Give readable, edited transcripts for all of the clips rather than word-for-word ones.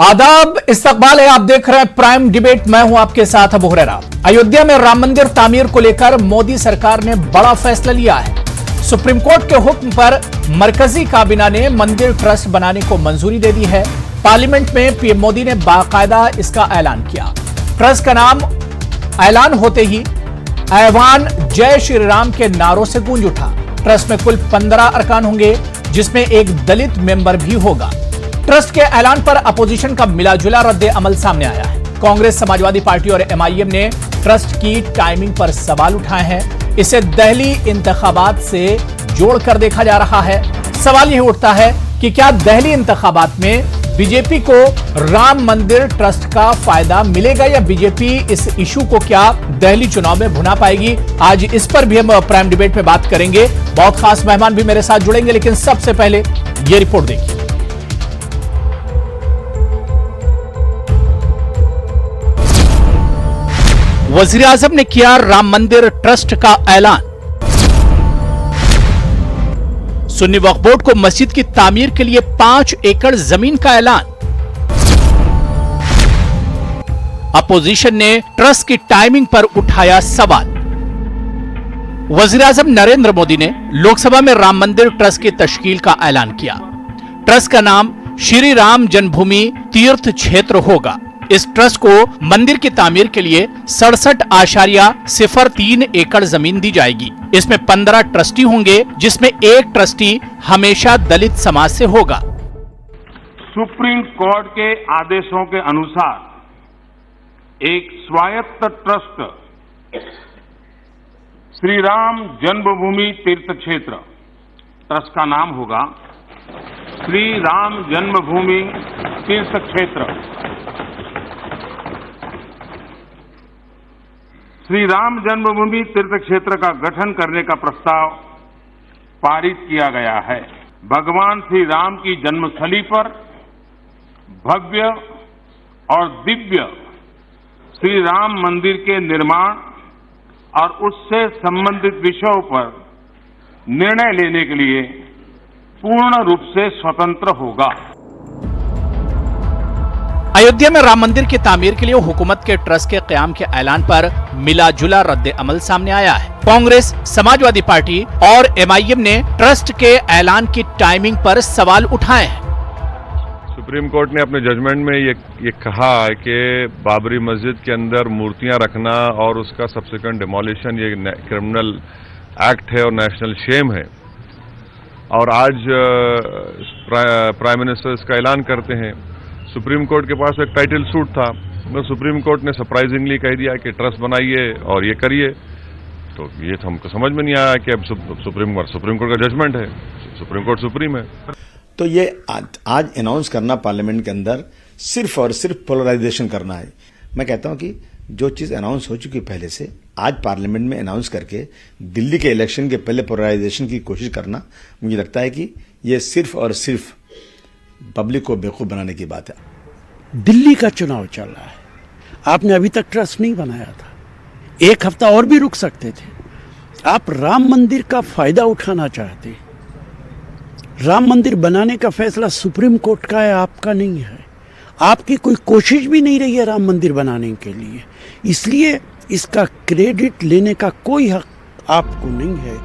आदाब, इस्तकबाल है। आप देख रहे हैं प्राइम डिबेट। मैं हूं आपके साथ अबू हुरैरा। अयोध्या में राम मंदिर तामीर को लेकर मोदी सरकार ने बड़ा फैसला लिया है। सुप्रीम कोर्ट के हुक्म पर मरकजी काबीना ने मंदिर ट्रस्ट बनाने को मंजूरी दे दी है। पार्लियामेंट में पीएम मोदी ने बाकायदा इसका ऐलान किया। ट्रस्ट का नाम ऐलान होते ही ऐवान जय श्री राम के नारों से गूंज उठा। ट्रस्ट में कुल 15 अरकान होंगे, जिसमें एक दलित मेंबर भी होगा। ट्रस्ट के ऐलान पर अपोजिशन का मिलाजुला रद्द अमल सामने आया है। कांग्रेस, समाजवादी पार्टी और एमआईएम ने ट्रस्ट की टाइमिंग पर सवाल उठाए हैं। इसे दिल्ली इंतखाबात से जोड़कर देखा जा रहा है। सवाल यह उठता है कि क्या दिल्ली इंतखाबात में बीजेपी को राम मंदिर ट्रस्ट का फायदा मिलेगा या बीजेपी इस इशू को क्या दिल्ली चुनाव में भुना पाएगी? आज इस पर भी हम प्राइम डिबेट में बात करेंगे। बहुत खास मेहमान भी मेरे साथ जुड़ेंगे, लेकिन सबसे पहले यह रिपोर्ट देखिए। वजीर आजम ने किया राम मंदिर ट्रस्ट का ऐलान। सुन्नी वक्फ बोर्ड को मस्जिद की तामीर के लिए 5 एकड़ जमीन का ऐलान। अपोजिशन ने ट्रस्ट की टाइमिंग पर उठाया सवाल। वजीर आजम नरेंद्र मोदी ने लोकसभा में राम मंदिर ट्रस्ट की तश्कील का ऐलान किया। ट्रस्ट का नाम श्री राम जन्मभूमि तीर्थ क्षेत्र होगा। इस ट्रस्ट को मंदिर की तामीर के लिए 67.03 एकड़ जमीन दी जाएगी। इसमें 15 ट्रस्टी होंगे, जिसमें एक ट्रस्टी हमेशा दलित समाज से होगा। सुप्रीम कोर्ट के आदेशों के अनुसार एक स्वायत्त ट्रस्ट श्री राम जन्मभूमि तीर्थ क्षेत्र ट्रस्ट का नाम होगा श्री राम जन्मभूमि तीर्थ क्षेत्र। श्री राम जन्मभूमि तीर्थ क्षेत्र का गठन करने का प्रस्ताव पारित किया गया है। भगवान श्री राम की जन्मस्थली पर भव्य और दिव्य श्री राम मंदिर के निर्माण और उससे संबंधित विषयों पर निर्णय लेने के लिए पूर्ण रूप से स्वतंत्र होगा। अयोध्या में राम मंदिर की तामीर के लिए हुकूमत के ट्रस्ट के क़याम के ऐलान पर मिलाजुला रद्द अमल सामने आया है। कांग्रेस, समाजवादी पार्टी और एमआईएम ने ट्रस्ट के ऐलान की टाइमिंग पर सवाल उठाए हैं। सुप्रीम कोर्ट ने अपने जजमेंट में ये कहा है कि बाबरी मस्जिद के अंदर मूर्तियां रखना और उसका सब्सिक्वेंट डिमोलिशन ये क्रिमिनल एक्ट है और नेशनल शेम है। और आज प्राइम मिनिस्टर इसका ऐलान करते हैं। सुप्रीम कोर्ट के पास एक टाइटल सूट था, तो सुप्रीम कोर्ट ने सरप्राइजिंगली कह दिया कि ट्रस्ट बनाइए और ये करिए। तो ये तो हमको समझ में नहीं आया कि अब सुप्रीम कोर्ट का जजमेंट है, सुप्रीम कोर्ट सुप्रीम है। तो ये आज अनाउंस करना पार्लियामेंट के अंदर सिर्फ और सिर्फ पोलराइजेशन करना है। मैं कहता हूं कि जो चीज अनाउंस हो चुकी पहले से, आज पार्लियामेंट में अनाउंस करके दिल्ली के इलेक्शन के पहले पोलराइजेशन की कोशिश करना, मुझे लगता है कि ये सिर्फ और सिर्फ पब्लिक को बेवकूफ बनाने की बात है। दिल्ली का चुनाव चल रहा है, आपने अभी तक ट्रस्ट नहीं बनाया था। एक हफ्ता और भी रुक सकते थे। आप राम मंदिर का फायदा उठाना चाहते। राम मंदिर बनाने का फैसला सुप्रीम कोर्ट का है, आपका नहीं है। आपकी कोई कोशिश भी नहीं रही है राम मंदिर बनाने के लिए, इसलिए इसका क्रेडिट लेने का कोई हक आपको नहीं है।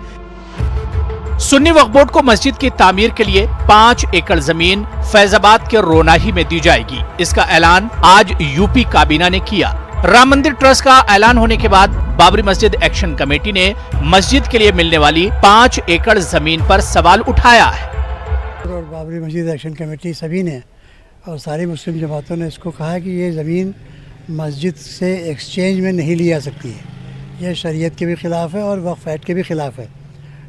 सुन्नी वक्फ बोर्ड को मस्जिद की तामीर के लिए 5 एकड़ जमीन फैजाबाद के रोनाही में दी जाएगी। इसका ऐलान आज यूपी काबीना ने किया। राम मंदिर ट्रस्ट का ऐलान होने के बाद बाबरी मस्जिद एक्शन कमेटी ने मस्जिद के लिए मिलने वाली 5 एकड़ जमीन पर सवाल उठाया है। और बाबरी मस्जिद एक्शन कमेटी सभी ने और सारी मुस्लिम जमातों ने इसको कहा है कि ये ज़मीन मस्जिद से एक्सचेंज में नहीं ली जा सकती है। यह शरीयत के भी खिलाफ है और वक्फ एक्ट के भी खिलाफ है।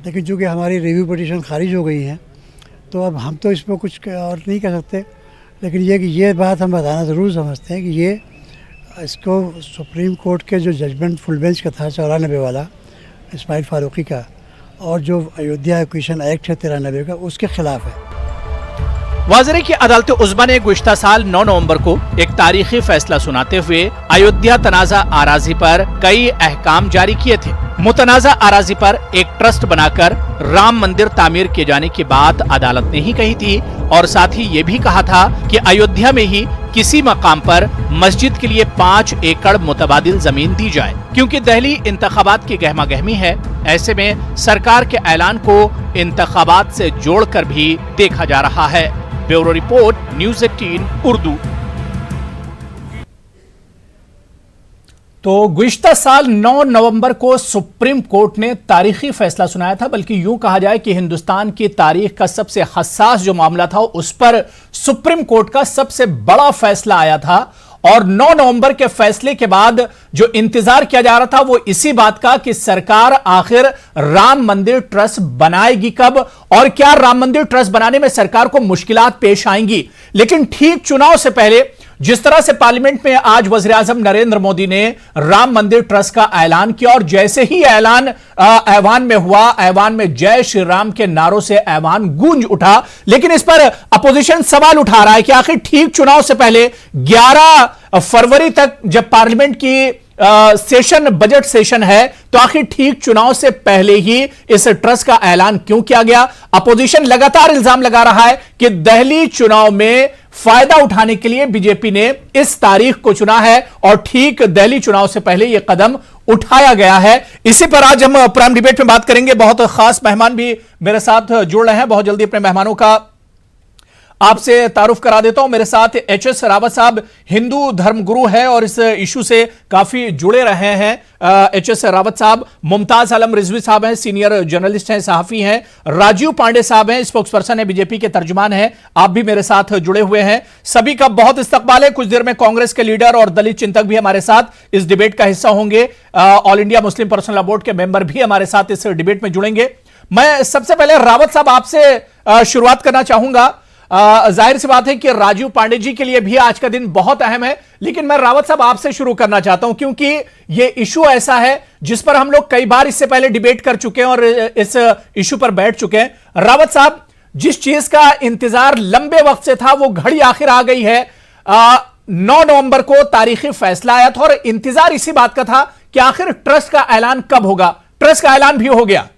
लेकिन चूँकि हमारी रिव्यू पिटीशन खारिज हो गई है, तो अब हम तो इस पर कुछ और नहीं कर सकते। लेकिन ये बात हम बताना ज़रूर समझते हैं कि ये इसको सुप्रीम कोर्ट के जो जजमेंट फुल बेंच का था 94 वाला इस्माइल फारूकी का, और जो अयोध्या एक्विजिशन एक्ट है 93 का, उसके खिलाफ है। वाज़ेह की अदालत उज़्मा ने गुज़िश्ता साल 9 नवंबर को एक तारीखी फैसला सुनाते हुए अयोध्या तनाज़ा आराज़ी पर कई अहकाम जारी किए थे। मुतनाज़ा आराज़ी पर एक ट्रस्ट बनाकर राम मंदिर तामीर किए जाने की बात अदालत ने ही कही थी और साथ ही ये भी कहा था कि अयोध्या में ही किसी मकाम पर मस्जिद के लिए 5 एकड़ मुतबादिल जमीन दी जाए, क्योंकि दिल्ली इंतखाबात की गहमा गहमी है। ऐसे में सरकार के ऐलान को इंतखाबात से जोड़कर भी देखा जा रहा है। Bureau report, news 18 Urdu. तो गुज़िश्ता साल 9 नवंबर को सुप्रीम कोर्ट ने तारीखी फैसला सुनाया था, बल्कि यूं कहा जाए कि हिंदुस्तान की तारीख का सबसे हसास जो मामला था उस पर सुप्रीम कोर्ट का सबसे बड़ा फैसला आया था। और 9 नवंबर के फैसले के बाद जो इंतजार किया जा रहा था वो इसी बात का कि सरकार आखिर राम मंदिर ट्रस्ट बनाएगी कब, और क्या राम मंदिर ट्रस्ट बनाने में सरकार को मुश्किलात पेश आएंगी। लेकिन ठीक चुनाव से पहले जिस तरह से पार्लियामेंट में आज वज़ीर आज़म नरेंद्र मोदी ने राम मंदिर ट्रस्ट का ऐलान किया, और जैसे ही ऐलान ऐवान में हुआ, ऐवान में जय श्री राम के नारों से ऐवान गूंज उठा। लेकिन इस पर अपोजिशन सवाल उठा रहा है कि आखिर ठीक चुनाव से पहले 11 फरवरी तक जब पार्लियामेंट की सेशन बजट सेशन है, तो आखिर ठीक चुनाव से पहले ही इस ट्रस्ट का ऐलान क्यों किया गया। अपोजिशन लगातार इल्जाम लगा रहा है कि दिल्ली चुनाव में फायदा उठाने के लिए बीजेपी ने इस तारीख को चुना है और ठीक दिल्ली चुनाव से पहले यह कदम उठाया गया है। इसी पर आज हम प्राइम डिबेट में बात करेंगे। बहुत खास मेहमान भी मेरे साथ जुड़ रहे हैं। बहुत जल्दी अपने मेहमानों का आपसे तारुफ करा देता हूं। मेरे साथ एचएस रावत साहब हिंदू धर्मगुरु है और इस इशू से काफी जुड़े रहे हैं। एचएस रावत साहब, मुमताज आलम रिजवी साहब हैं, सीनियर जर्नलिस्ट हैं, सहाफी हैं। राजीव पांडे साहब हैं, स्पोक्सपर्सन है, बीजेपी के तर्जुमान हैं, आप भी मेरे साथ जुड़े हुए हैं। सभी का बहुत इस्तकबाल है। कुछ देर में कांग्रेस के लीडर और दलित चिंतक भी हमारे साथ इस डिबेट का हिस्सा होंगे। All India Muslim personal law board के मेंबर भी हमारे साथ इस डिबेट में जुड़ेंगे। मैं सबसे पहले रावत साहब आपसे शुरुआत करना चाहूंगा। जाहिर सी बात है कि राजीव पांडे जी के लिए भी आज का दिन बहुत अहम है, लेकिन मैं रावत साहब आपसे शुरू करना चाहता हूं, क्योंकि यह इशू ऐसा है जिस पर हम लोग कई बार इससे पहले डिबेट कर चुके हैं और इस इशू पर बैठ चुके हैं। रावत साहब, जिस चीज का इंतजार लंबे वक्त से था वो घड़ी आखिर आ गई है। 9 नवंबर को तारीखी फैसला आया था और इंतजार इसी बात का था कि आखिर ट्रस्ट का ऐलान कब होगा। ट्रस्ट का ऐलान भी हो गया।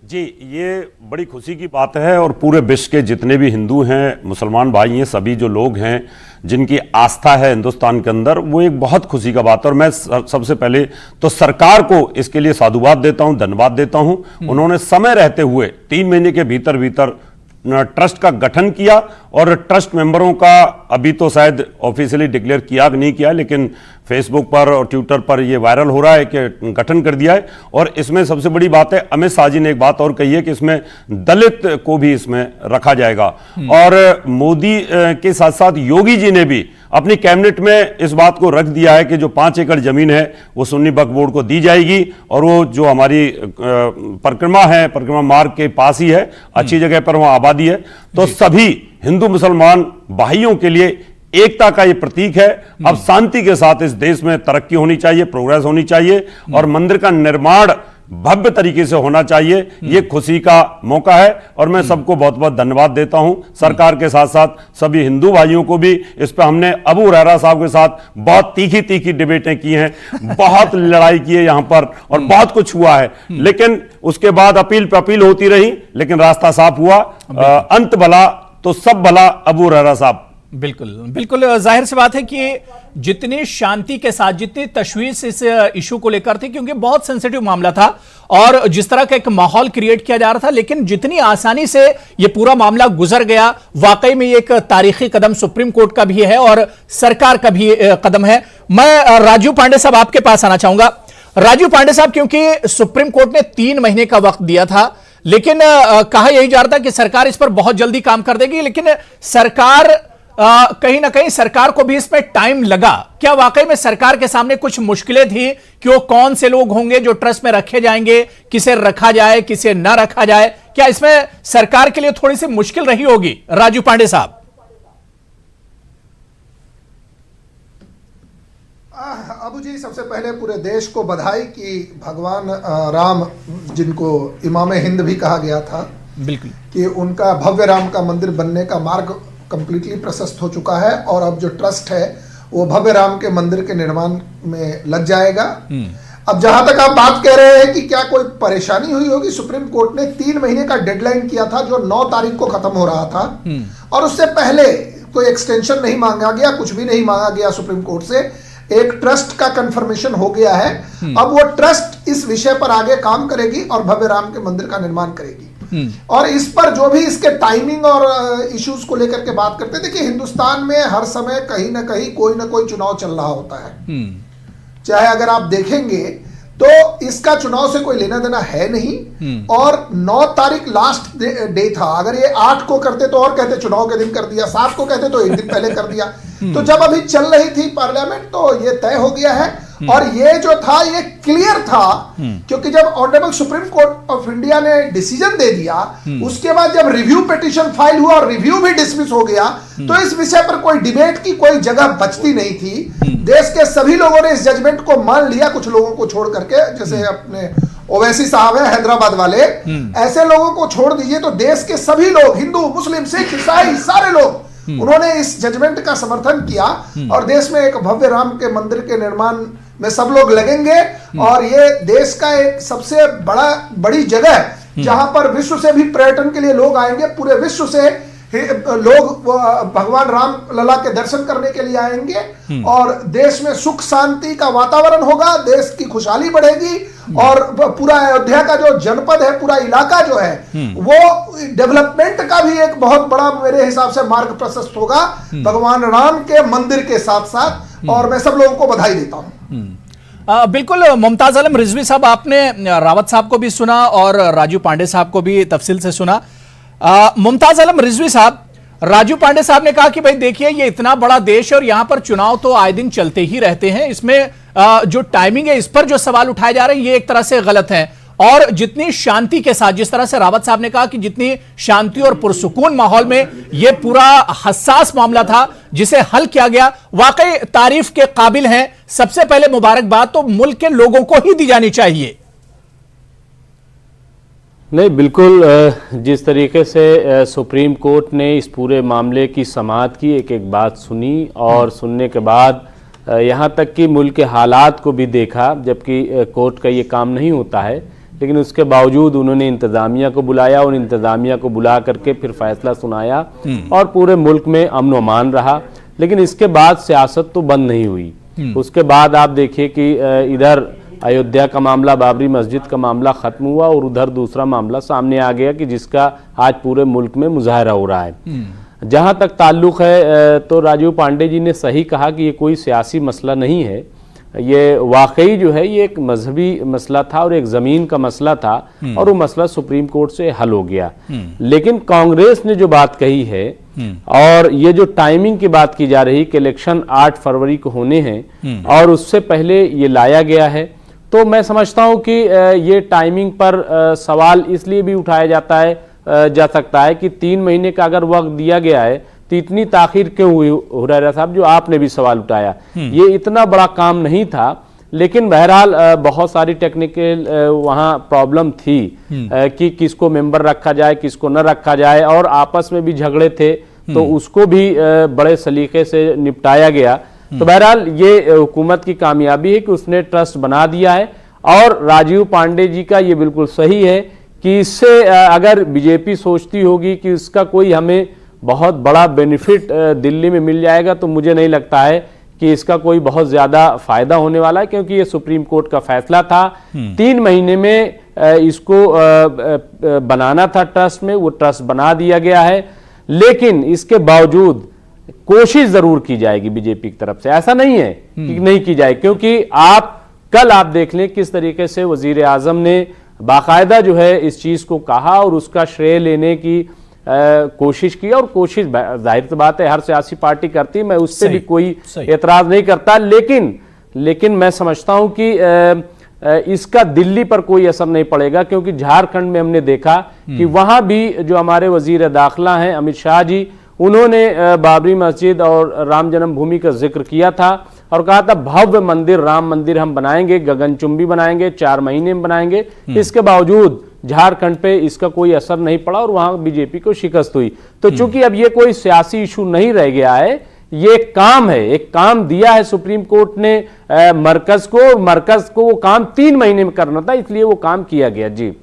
जी, ये बड़ी खुशी की बात है और पूरे विश्व के जितने भी हिंदू हैं, मुसलमान भाई हैं, सभी जो लोग हैं जिनकी आस्था है हिंदुस्तान के अंदर, वो एक बहुत खुशी का बात है। और मैं सबसे पहले तो सरकार को इसके लिए साधुवाद देता हूं, धन्यवाद देता हूं। उन्होंने समय रहते हुए 3 महीने के भीतर भीतर ट्रस्ट का गठन किया और ट्रस्ट मेंबरों का अभी तो शायद ऑफिशियली डिक्लेयर किया नहीं किया, लेकिन फेसबुक पर और ट्विटर पर ये वायरल हो रहा है कि गठन कर दिया है। और इसमें सबसे बड़ी बात है, अमित शाह जी ने एक बात और कही है कि इसमें दलित को भी इसमें रखा जाएगा। और मोदी के साथ साथ योगी जी ने भी अपनी कैबिनेट में इस बात को रख दिया है कि जो 5 एकड़ जमीन है वो सुन्नी वक्फ बोर्ड को दी जाएगी, और वो जो हमारी परिक्रमा है, परिक्रमा मार्ग के पास ही है, अच्छी जगह पर वहां आबादी है। तो सभी हिंदू मुसलमान भाइयों के लिए एकता का ये प्रतीक है। अब शांति के साथ इस देश में तरक्की होनी चाहिए, प्रोग्रेस होनी चाहिए और मंदिर का निर्माण भव्य तरीके से होना चाहिए। ये खुशी का मौका है और मैं सबको बहुत बहुत धन्यवाद देता हूं, सरकार के साथ साथ सभी हिंदू भाइयों को भी। इस पर हमने अबू हुरैरा साहब के साथ बहुत तीखी तीखी डिबेटें की हैं, बहुत लड़ाई की है यहां पर और बहुत कुछ हुआ है, लेकिन उसके बाद अपील पे अपील होती रही, लेकिन रास्ता साफ हुआ। अंत भला तो सब भला, अबू हुरैरा साहब। बिल्कुल बिल्कुल, जाहिर सी बात है कि जितनी शांति के साथ, जितनी तशवीश इस इशू को लेकर थी, क्योंकि बहुत सेंसिटिव मामला था और जिस तरह का एक माहौल क्रिएट किया जा रहा था, लेकिन जितनी आसानी से यह पूरा मामला गुजर गया, वाकई में एक तारीखी कदम सुप्रीम कोर्ट का भी है और सरकार का भी कदम है। मैं राजीव पांडे साहब आपके पास आना चाहूंगा। राजीव पांडे साहब, क्योंकि सुप्रीम कोर्ट ने 3 महीने का वक्त दिया था, लेकिन कहा यही जा रहा था कि सरकार इस पर बहुत जल्दी काम कर देगी, लेकिन सरकार कहीं ना कहीं सरकार को भी इसमें टाइम लगा। क्या वाकई में सरकार के सामने कुछ मुश्किलें थी कि वो कौन से लोग होंगे जो ट्रस्ट में रखे जाएंगे, किसे रखा जाए, किसे न रखा जाए? क्या इसमें सरकार के लिए थोड़ी सी मुश्किल रही होगी, राजीव पांडे साहब? अबू जी, सबसे पहले पूरे देश को बधाई कि भगवान राम, जिनको इमाम हिंद भी कहा गया था, बिल्कुल, कि उनका भव्य राम का मंदिर बनने का मार्ग कंप्लीटली प्रशस्त हो चुका है और अब जो ट्रस्ट है वो भव्य राम के मंदिर के निर्माण में लग जाएगा। अब जहां तक आप बात कह रहे हैं कि क्या कोई परेशानी हुई होगी, सुप्रीम कोर्ट ने 3 महीने का डेडलाइन किया था जो 9 तारीख को खत्म हो रहा था, और उससे पहले कोई एक्सटेंशन नहीं मांगा गया, कुछ भी नहीं मांगा गया सुप्रीम कोर्ट से। एक ट्रस्ट का कंफर्मेशन हो गया है। अब वो ट्रस्ट इस विषय पर आगे काम करेगी और भव्य राम के मंदिर का निर्माण करेगी। और इस पर जो भी इसके टाइमिंग और इश्यूज को लेकर के बात करते थे कि हिंदुस्तान में हर समय कहीं ना कहीं कोई ना कोई चुनाव चल रहा होता है। चाहे अगर आप देखेंगे तो इसका चुनाव से कोई लेना देना है नहीं। और 9 तारीख लास्ट डे था। अगर ये 8 को करते तो और कहते चुनाव के दिन कर दिया, 7 को कहते तो एक दिन पहले कर दिया। तो जब अभी चल रही थी पार्लियामेंट तो ये तय हो गया है। और ये जो था ये क्लियर था, क्योंकि जब honourable supreme court of India ने डिसीजन दे दिया, उसके बाद जब रिव्यू पिटीशन फाइल हुआ और रिव्यू भी डिसमिस हो गया, तो इस विषय पर कोई डिबेट की कोई जगह बचती नहीं थी। देश के सभी लोगों ने इस जजमेंट को मान लिया, कुछ लोगों को छोड़ करके, जैसे अपने ओवैसी साहब है हैदराबाद वाले, ऐसे लोगों को छोड़ दीजिए। तो देश के सभी लोग, हिंदू, मुस्लिम, सिख, ईसाई, सारे लोग उन्होंने इस जजमेंट का समर्थन किया। और देश में एक भव्य राम के मंदिर के निर्माण में सब लोग लगेंगे। और ये देश का एक सबसे बड़ी जगह है जहां पर विश्व से भी पर्यटन के लिए लोग आएंगे। पूरे विश्व से लोग भगवान राम लला के दर्शन करने के लिए आएंगे और देश में सुख शांति का वातावरण होगा, देश की खुशहाली बढ़ेगी और पूरा अयोध्या का जो जनपद है, पूरा इलाका जो है, वो डेवलपमेंट का भी एक बहुत बड़ा मेरे हिसाब से मार्ग प्रशस्त होगा भगवान राम के मंदिर के साथ साथ। और मैं सब लोगों को बधाई देता हूं। बिल्कुल मुमताज आलम रिजवी साहब, आपने रावत साहब को भी सुना और राजू पांडे साहब को भी तफसील से सुना। मुमताज आलम रिजवी साहब, राजू पांडे साहब ने कहा कि भाई देखिए ये इतना बड़ा देश है और यहां पर चुनाव तो आए दिन चलते ही रहते हैं, इसमें जो टाइमिंग है इस पर जो सवाल उठाए जा रहे हैं ये एक तरह से गलत है। और जितनी शांति के साथ, जिस तरह से रावत साहब ने कहा कि जितनी शांति और पुरसुकून माहौल में ये पूरा हसास मामला था जिसे हल किया गया, वाकई तारीफ के काबिल है। सबसे पहले मुबारकबाद तो मुल्क के लोगों को ही दी जानी चाहिए। नहीं, बिल्कुल जिस तरीके से सुप्रीम कोर्ट ने इस पूरे मामले की समाअत की, एक एक बात सुनी और सुनने के बाद यहाँ तक कि मुल्क के हालात को भी देखा, जबकि कोर्ट का ये काम नहीं होता है, लेकिन उसके बावजूद उन्होंने इंतज़ामिया को बुलाया और इंतज़ामिया को बुला करके फिर फैसला सुनाया और पूरे मुल्क में अमन व अमान रहा। लेकिन इसके बाद सियासत तो बंद नहीं हुई। उसके बाद आप देखिए कि इधर अयोध्या का मामला, बाबरी मस्जिद का मामला ख़त्म हुआ और उधर दूसरा मामला सामने आ गया कि जिसका आज पूरे मुल्क में मुजाहरा हो रहा है। जहाँ तक ताल्लुक़ है तो राजीव पांडे जी ने सही कहा कि ये कोई सियासी मसला नहीं है, ये वाकई जो है ये एक मजहबी मसला था और एक ज़मीन का मसला था और वो मसला सुप्रीम कोर्ट से हल हो गया। लेकिन कांग्रेस ने जो बात कही है और ये जो टाइमिंग की बात की जा रही कि इलेक्शन 8 फरवरी को होने हैं और उससे पहले ये लाया गया है, तो मैं समझता हूँ कि ये टाइमिंग पर सवाल इसलिए भी उठाया जा सकता है कि 3 महीने का अगर वक्त दिया गया है तो इतनी ताखीर क्यों हुई हुरैरा साहब, जो आपने भी सवाल उठाया। ये इतना बड़ा काम नहीं था, लेकिन बहरहाल बहुत सारी टेक्निकल वहाँ प्रॉब्लम थी कि किसको मेंबर रखा जाए, किसको न रखा जाए, और आपस में भी झगड़े थे तो उसको भी बड़े सलीके से निपटाया गया। तो बहरहाल ये हुकूमत की कामयाबी है कि उसने ट्रस्ट बना दिया है। और राजीव पांडे जी का ये बिल्कुल सही है कि इससे अगर बीजेपी सोचती होगी कि इसका कोई हमें बहुत बड़ा बेनिफिट दिल्ली में मिल जाएगा, तो मुझे नहीं लगता है कि इसका कोई बहुत ज़्यादा फ़ायदा होने वाला है, क्योंकि ये सुप्रीम कोर्ट का फैसला था। 3 महीने में इसको बनाना था ट्रस्ट में, वो ट्रस्ट बना दिया गया है। लेकिन इसके बावजूद कोशिश ज़रूर की जाएगी बीजेपी की तरफ से, ऐसा नहीं है कि नहीं की जाए, क्योंकि कल आप देख लें किस तरीके से वज़ीर आज़म ने बाकायदा जो है इस चीज़ को कहा और उसका श्रेय लेने की कोशिश की। और कोशिश जाहिर सी बात है हर सियासी पार्टी करती है, मैं उस पर भी कोई एतराज़ नहीं करता, लेकिन मैं समझता हूं कि इसका दिल्ली पर कोई असर नहीं पड़ेगा, क्योंकि झारखंड में हमने देखा कि वहां भी जो हमारे वजीर दाखिला हैं अमित शाह जी, उन्होंने बाबरी मस्जिद और राम जन्मभूमि का जिक्र किया था और कहा था भव्य मंदिर, राम मंदिर हम बनाएंगे, गगनचुंबी बनाएंगे, 4 महीने में बनाएंगे। इसके बावजूद झारखंड पे इसका कोई असर नहीं पड़ा और वहां बीजेपी को शिकस्त हुई। तो चूंकि अब ये कोई सियासी इशू नहीं रह गया है, ये काम है, एक काम दिया है सुप्रीम कोर्ट ने मरकज को वो काम 3 महीने में करना था, इसलिए वो काम किया गया। जी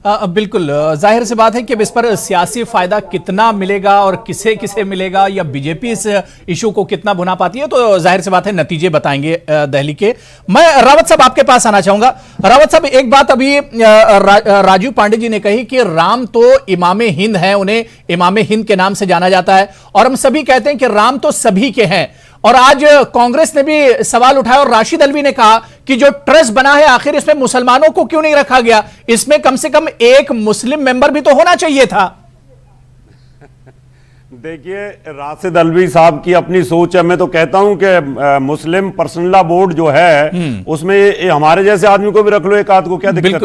बिल्कुल जाहिर सी बात है कि अब इस पर सियासी फायदा कितना मिलेगा और किसे किसे मिलेगा या बीजेपी इस इशू को कितना भुना पाती है, तो जाहिर सी बात है नतीजे बताएंगे दिल्ली के। मैं रावत साहब आपके पास आना चाहूंगा। रावत साहब, एक बात अभी राजीव पांडे जी ने कही कि राम तो इमामे हिंद हैं, उन्हें इमामे हिंद के नाम से जाना जाता है और हम सभी कहते हैं कि राम तो सभी के हैं। और आज कांग्रेस ने भी सवाल उठाया और राशिद अल्वी ने कहा कि जो ट्रस्ट बना है आखिर इसमें मुसलमानों को क्यों नहीं रखा गया, इसमें कम से कम एक मुस्लिम मेंबर भी तो होना चाहिए था। देखिए, राशिद अल्वी साहब की अपनी सोच है। मैं तो कहता हूं कि मुस्लिम पर्सनल लॉ बोर्ड जो है उसमें हमारे जैसे आदमी को भी रख लो, एक आध को क्या दिक्कत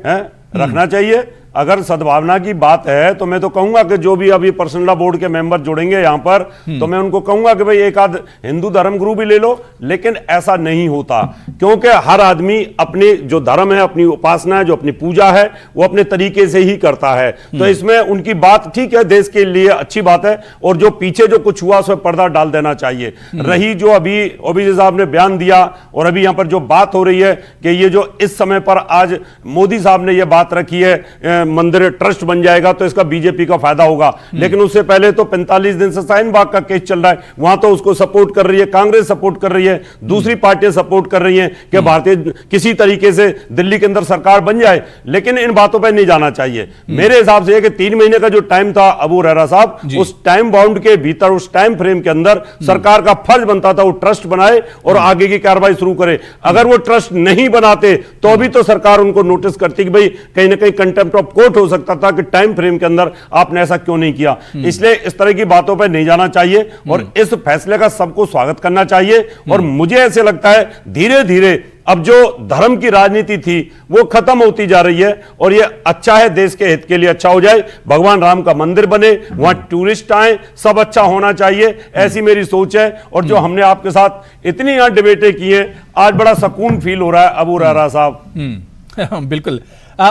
है? रखना चाहिए। अगर सद्भावना की बात है तो मैं तो कहूंगा कि जो भी अभी पर्सनल लॉ बोर्ड के मेंबर जुड़ेंगे यहां पर, तो मैं उनको कहूंगा कि भाई एक आध हिंदू धर्म गुरु भी ले लो। लेकिन ऐसा नहीं होता, क्योंकि हर आदमी अपनी जो धर्म है, अपनी उपासना है, जो अपनी पूजा है, वो अपने तरीके से ही करता है। तो इसमें उनकी बात ठीक है, देश के लिए अच्छी बात है, और जो पीछे जो कुछ हुआ उसमें पर्दा डाल देना चाहिए। रही जो अभी ओबीसी साहब ने बयान दिया और अभी यहां पर जो बात हो रही है कि ये जो इस समय पर आज मोदी साहब ने ये बात रखी है मंदिर ट्रस्ट बन जाएगा तो इसका बीजेपी का फायदा होगा, लेकिन उससे पहले तो 45 दिन से शाहीन बाग का केस चल रहा है। वहां तो उसको सपोर्ट कर रही है कांग्रेस, सपोर्ट कर रही है, दूसरी पार्टियां सपोर्ट कर रही हैं कि भारतीय किसी तरीके से दिल्ली के अंदर सरकार बन जाए। लेकिन इन बातों पर नहीं जाना चाहिए। मेरे हिसाब से कि 3 महीने का जो टाइम था अबू रहरा साहब, उस टाइम बाउंड के भीतर, उस टाइम फ्रेम के अंदर सरकार का फर्ज बनता था वो ट्रस्ट बनाए और आगे की कार्रवाई शुरू करे। अगर वो ट्रस्ट नहीं बनाते तो अभी तो सरकार उनको नोटिस करती कि भाई कहीं ना कहीं कंटेम्प्ट ऑफ कोर्ट हो सकता था कि टाइम फ्रेम के अंदर आपने ऐसा क्यों नहीं किया। इसलिए इस तरह की बातों पर नहीं जाना चाहिए और इस फैसले का सबको स्वागत करना चाहिए। और मुझे ऐसे लगता है धीरे धीरे अब जो धर्म की राजनीति थी वो खत्म होती जा रही है और ये अच्छा है, देश के हित के लिए अच्छा हो जाए। भगवान राम का मंदिर बने, वहां टूरिस्ट आए, सब अच्छा होना चाहिए, ऐसी मेरी सोच है। और जो हमने आपके साथ इतनी यहां डिबेटें की हैं, आज बड़ा सुकून फील हो रहा है अबू रहरा साहब। बिल्कुल।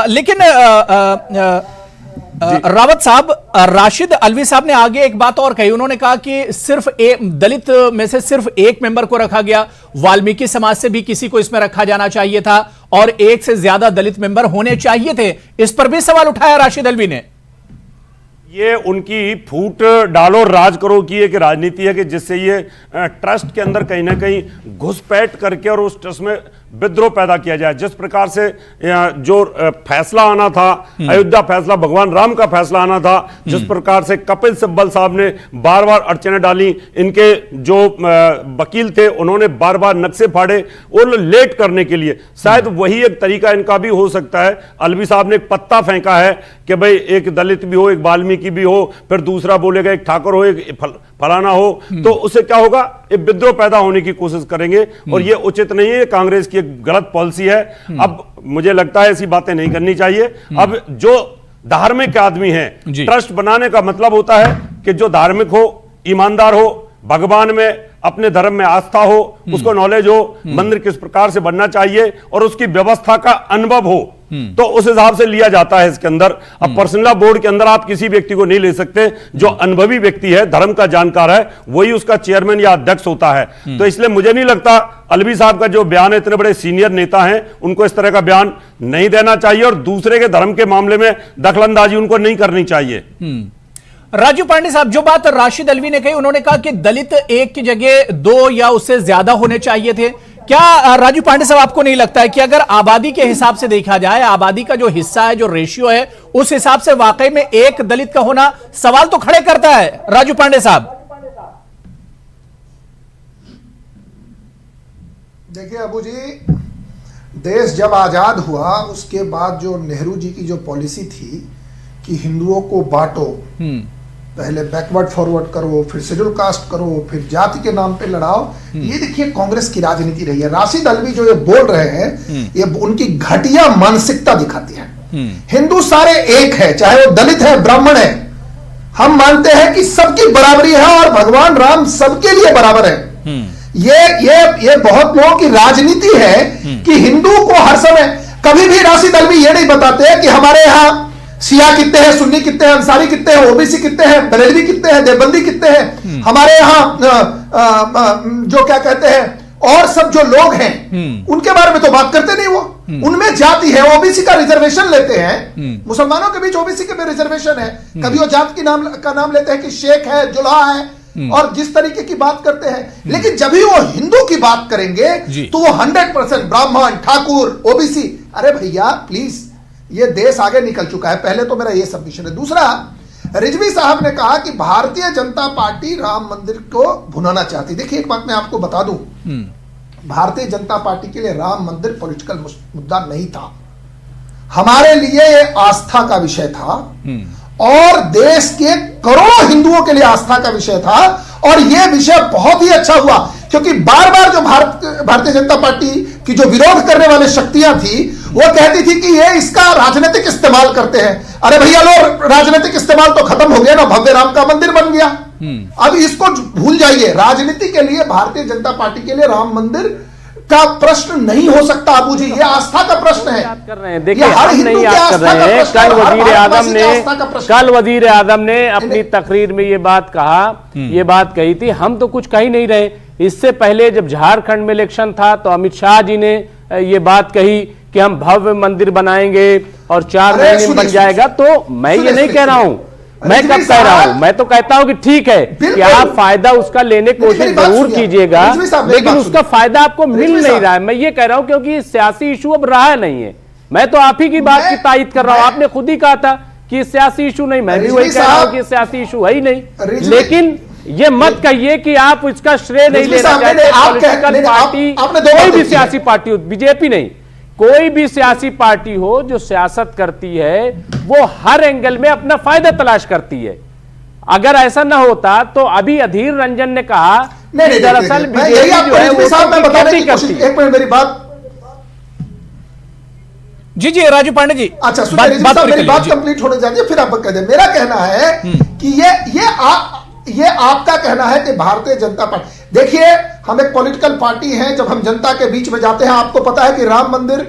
लेकिन रावत साहब, राशिद अल्वी साहब ने आगे एक बात और कही। उन्होंने कहा कि सिर्फ दलित में से सिर्फ एक मेंबर को रखा गया, वाल्मीकि समाज से भी किसी को इसमें रखा जाना चाहिए था और एक से ज्यादा दलित मेंबर होने चाहिए थे। इस पर भी सवाल उठाया राशिद अल्वी ने। ये उनकी फूट डालो राज करो की एक राजनीति है कि जिससे ये ट्रस्ट के अंदर कहीं ना कहीं घुसपैठ करके और उस ट्रस्ट में विद्रोह पैदा किया जाए। जिस प्रकार से जो फैसला आना था, अयोध्या फैसला, भगवान राम का फैसला आना था, जिस प्रकार से कपिल सिब्बल साहब ने बार बार अड़चनें डाली, इनके जो वकील थे उन्होंने बार बार नक्शे फाड़े और लेट करने के लिए, शायद वही एक तरीका इनका भी हो सकता है। अल्वी साहब ने एक पत्ता फेंका है कि भाई एक दलित भी हो, एक वाल्मीकि भी हो, फिर दूसरा बोलेगा एक ठाकुर हो, एक फलाना हो, तो उससे क्या होगा, एक विद्रोह पैदा होने की कोशिश करेंगे और यह उचित नहीं है। कांग्रेस की एक गलत पॉलिसी है। अब मुझे लगता है ऐसी बातें नहीं करनी चाहिए। अब जो धार्मिक आदमी है, ट्रस्ट बनाने का मतलब होता है कि जो धार्मिक हो, ईमानदार हो, भगवान में अपने धर्म में आस्था हो, उसको नॉलेज हो, मंदिर किस प्रकार से बनना चाहिए और उसकी व्यवस्था का अनुभव हो, तो उस हिसाब से लिया जाता है इसके अंदर। अब पर्सनल बोर्ड के अंदर आप किसी व्यक्ति को नहीं ले सकते। जो अनुभवी व्यक्ति है, धर्म का जानकार है, वही उसका चेयरमैन या अध्यक्ष होता है। तो इसलिए मुझे नहीं लगता अल्वी साहब का जो बयान है, इतने बड़े सीनियर नेता हैं, उनको इस तरह का बयान नहीं देना चाहिए और दूसरे के धर्म के मामले में दखलंदाजी उनको नहीं करनी चाहिए। राजू पांडे साहब, जो बात राशिद अल्वी ने कही, उन्होंने कहा कि दलित एक की जगह 2 या उससे ज्यादा होने चाहिए थे। क्या राजू पांडे साहब आपको नहीं लगता है कि अगर आबादी के हिसाब से देखा जाए, आबादी का जो हिस्सा है, जो रेशियो है, उस हिसाब से वाकई में एक दलित का होना सवाल तो खड़े करता है? राजू पांडे साहब, देखिए अबू जी, देश जब आजाद हुआ उसके बाद जो नेहरू जी की जो पॉलिसी थी कि हिंदुओं को बांटो, पहले बैकवर्ड फॉरवर्ड करो, फिर शेड्यूल कास्ट करो, फिर जाति के नाम पे लड़ाओ, ये देखिए कांग्रेस की राजनीति रही है। राशिद अल्वी जो ये बोल रहे हैं, ये उनकी घटिया मानसिकता दिखाती है। हिंदू सारे एक है, चाहे वो दलित है, ब्राह्मण है, हम मानते हैं कि सबकी बराबरी है और भगवान राम सबके लिए बराबर है। ये बहुत लोगों की राजनीति है कि हिंदू को हर समय, कभी भी राशिद अल्वी ये नहीं बताते कि हमारे यहाँ शिया कितने हैं, सुन्नी कितने हैं, अंसारी कितने हैं, ओबीसी कितने हैं, बरेलवी कितने हैं, देवबंदी कितने हैं, हमारे यहाँ जो क्या कहते हैं और सब जो लोग हैं उनके बारे में तो बात करते नहीं वो। उनमें जाति है, ओबीसी का रिजर्वेशन लेते हैं, मुसलमानों के बीच ओबीसी के भी रिजर्वेशन है, कभी वो जात की नाम लेते हैं कि शेख है, जुल्हा है और जिस तरीके की बात करते हैं। लेकिन जब भी वो हिंदू की बात करेंगे तो वो 100% ब्राह्मण, ठाकुर, ओबीसी। अरे भैया प्लीज, ये देश आगे निकल चुका है। पहले तो मेरा ये सबमिशन है। दूसरा, रिजवी साहब ने कहा कि भारतीय जनता पार्टी राम मंदिर को भुनाना चाहती। देखिए एक बात मैं आपको बता दूं, भारतीय जनता पार्टी के लिए राम मंदिर पॉलिटिकल मुद्दा नहीं था। हमारे लिए ये आस्था का विषय था और देश के करोड़ों हिंदुओं के लिए आस्था का विषय था। और यह विषय बहुत ही अच्छा हुआ क्योंकि बार बार जो भारतीय जनता पार्टी की जो विरोध करने वाली शक्तियां थी वो कहती थी कि ये इसका राजनीतिक इस्तेमाल करते हैं। अरे भैया लो, राजनीतिक इस्तेमाल तो खत्म हो गया ना, भव्य राम का मंदिर बन गया। अब इसको भूल जाइए। राजनीति के लिए, भारतीय जनता पार्टी के लिए राम मंदिर का प्रश्न नहीं हो सकता अबू जी, ये आस्था का प्रश्न है। कर रहे हैं, देखिए हम नहीं याद कर रहे हैं। कल वजीर आजम ने अपनी तकरीर में ये बात कहा, ये बात कही थी। हम तो कुछ कह ही नहीं रहे। इससे पहले जब झारखंड में इलेक्शन था तो अमित शाह जी ने ये बात कही कि हम भव्य मंदिर बनाएंगे और 4 महीने में बन जाएगा। तो मैं ये नहीं कह रहा हूं, मैं कब कह रहा हूं, मैं तो कहता हूं कि ठीक है कि आप फायदा उसका लेने की कोशिश जरूर कीजिएगा, लेकिन उसका फायदा आपको मिल नहीं रहा है। मैं ये कह रहा हूं क्योंकि सियासी इशू अब रहा नहीं है। मैं तो आप ही की बात की तायीद कर रहा हूं। आपने खुद ही कहा था कि सियासी इशू नहीं, मैं भी वही कह रहा हूं कि सियासी इशू है ही नहीं। लेकिन ये मत कहिए कि आप इसका श्रेय नहीं लेना चाहते। पॉलिटिकल पार्टी, कोई भी सियासी पार्टी हो, बीजेपी नहीं, कोई भी सियासी पार्टी हो जो सियासत करती है वो हर एंगल में अपना फायदा तलाश करती है। अगर ऐसा ना होता तो अभी अधीर रंजन ने कहा दरअसल बीजेपी जो है वो खेती करती है। एक मिनट मेरी बात। जी राजू पांडे जी, अच्छा मेरी बात कंप्लीट होने जाती है फिर आप कह दे। मेरा कहना है कि ये आपका कहना है कि भारतीय जनता पार्टी, देखिए हम एक पॉलिटिकल पार्टी हैं। जब हम जनता के बीच में जाते हैं, आपको पता है कि राम मंदिर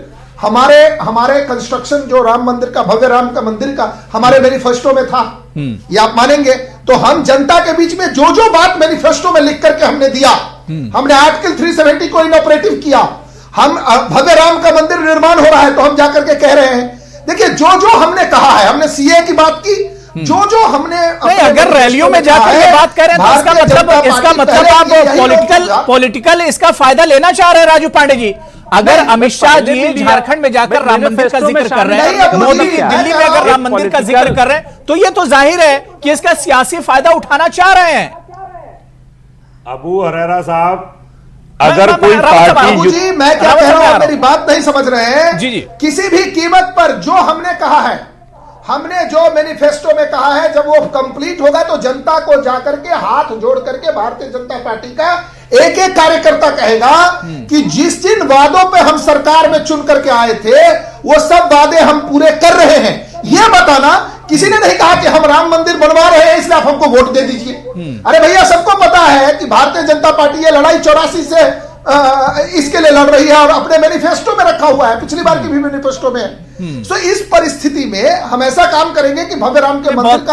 हमारे कंस्ट्रक्शन जो राम मंदिर का, भव्य राम का मंदिर का हमारे मैनिफेस्टो में था, ये आप मानेंगे। तो हम जनता के बीच में जो जो बात मैनिफेस्टो में लिख करके हमने दिया, हमने आर्टिकल 370 को इनऑपरेटिव किया। हम भव्य राम का मंदिर निर्माण हो रहा है तो हम जाकर के कह रहे हैं। देखिए जो जो हमने कहा है, हमने सीए की बात की, जो हमने नहीं, अगर रैलियों में जाकर के बात करें तो इसका मतलब आप पॉलिटिकल इसका फायदा लेना चाह रहे हैं राजू पांडे जी। अगर अमित शाह जी झारखंड में जाकर राम मंदिर का जिक्र कर रहे हैं, मोदी दिल्ली में अगर राम मंदिर का जिक्र कर रहे हैं, तो ये तो जाहिर है कि इसका सियासी फायदा उठाना चाह रहे हैं। अबू हरेरा साहब, अगर कोई पार्टी, जी मैं क्या कह रहा हूं, मेरी बात नहीं समझ रहे हैं। जी किसी भी कीमत पर जो हमने कहा है, हमने जो मैनिफेस्टो में कहा है, जब वो कंप्लीट होगा तो जनता को जाकर के हाथ जोड़ करके भारतीय जनता पार्टी का एक एक कार्यकर्ता कहेगा कि जिस जिन वादों पे हम सरकार में चुन करके आए थे वो सब वादे हम पूरे कर रहे हैं। ये बताना, किसी ने नहीं कहा कि हम राम मंदिर बनवा रहे हैं इसलिए आप हमको वोट दे दीजिए। अरे भैया सबको पता है कि भारतीय जनता पार्टी ये लड़ाई 84 से इसके लिए लड़ रही है और अपने मैनिफेस्टो में रखा हुआ है, पिछली बार की भी मैनिफेस्टो में है। सो इस परिस्थिति में हम ऐसा काम करेंगे कि भव्य राम के मंदिर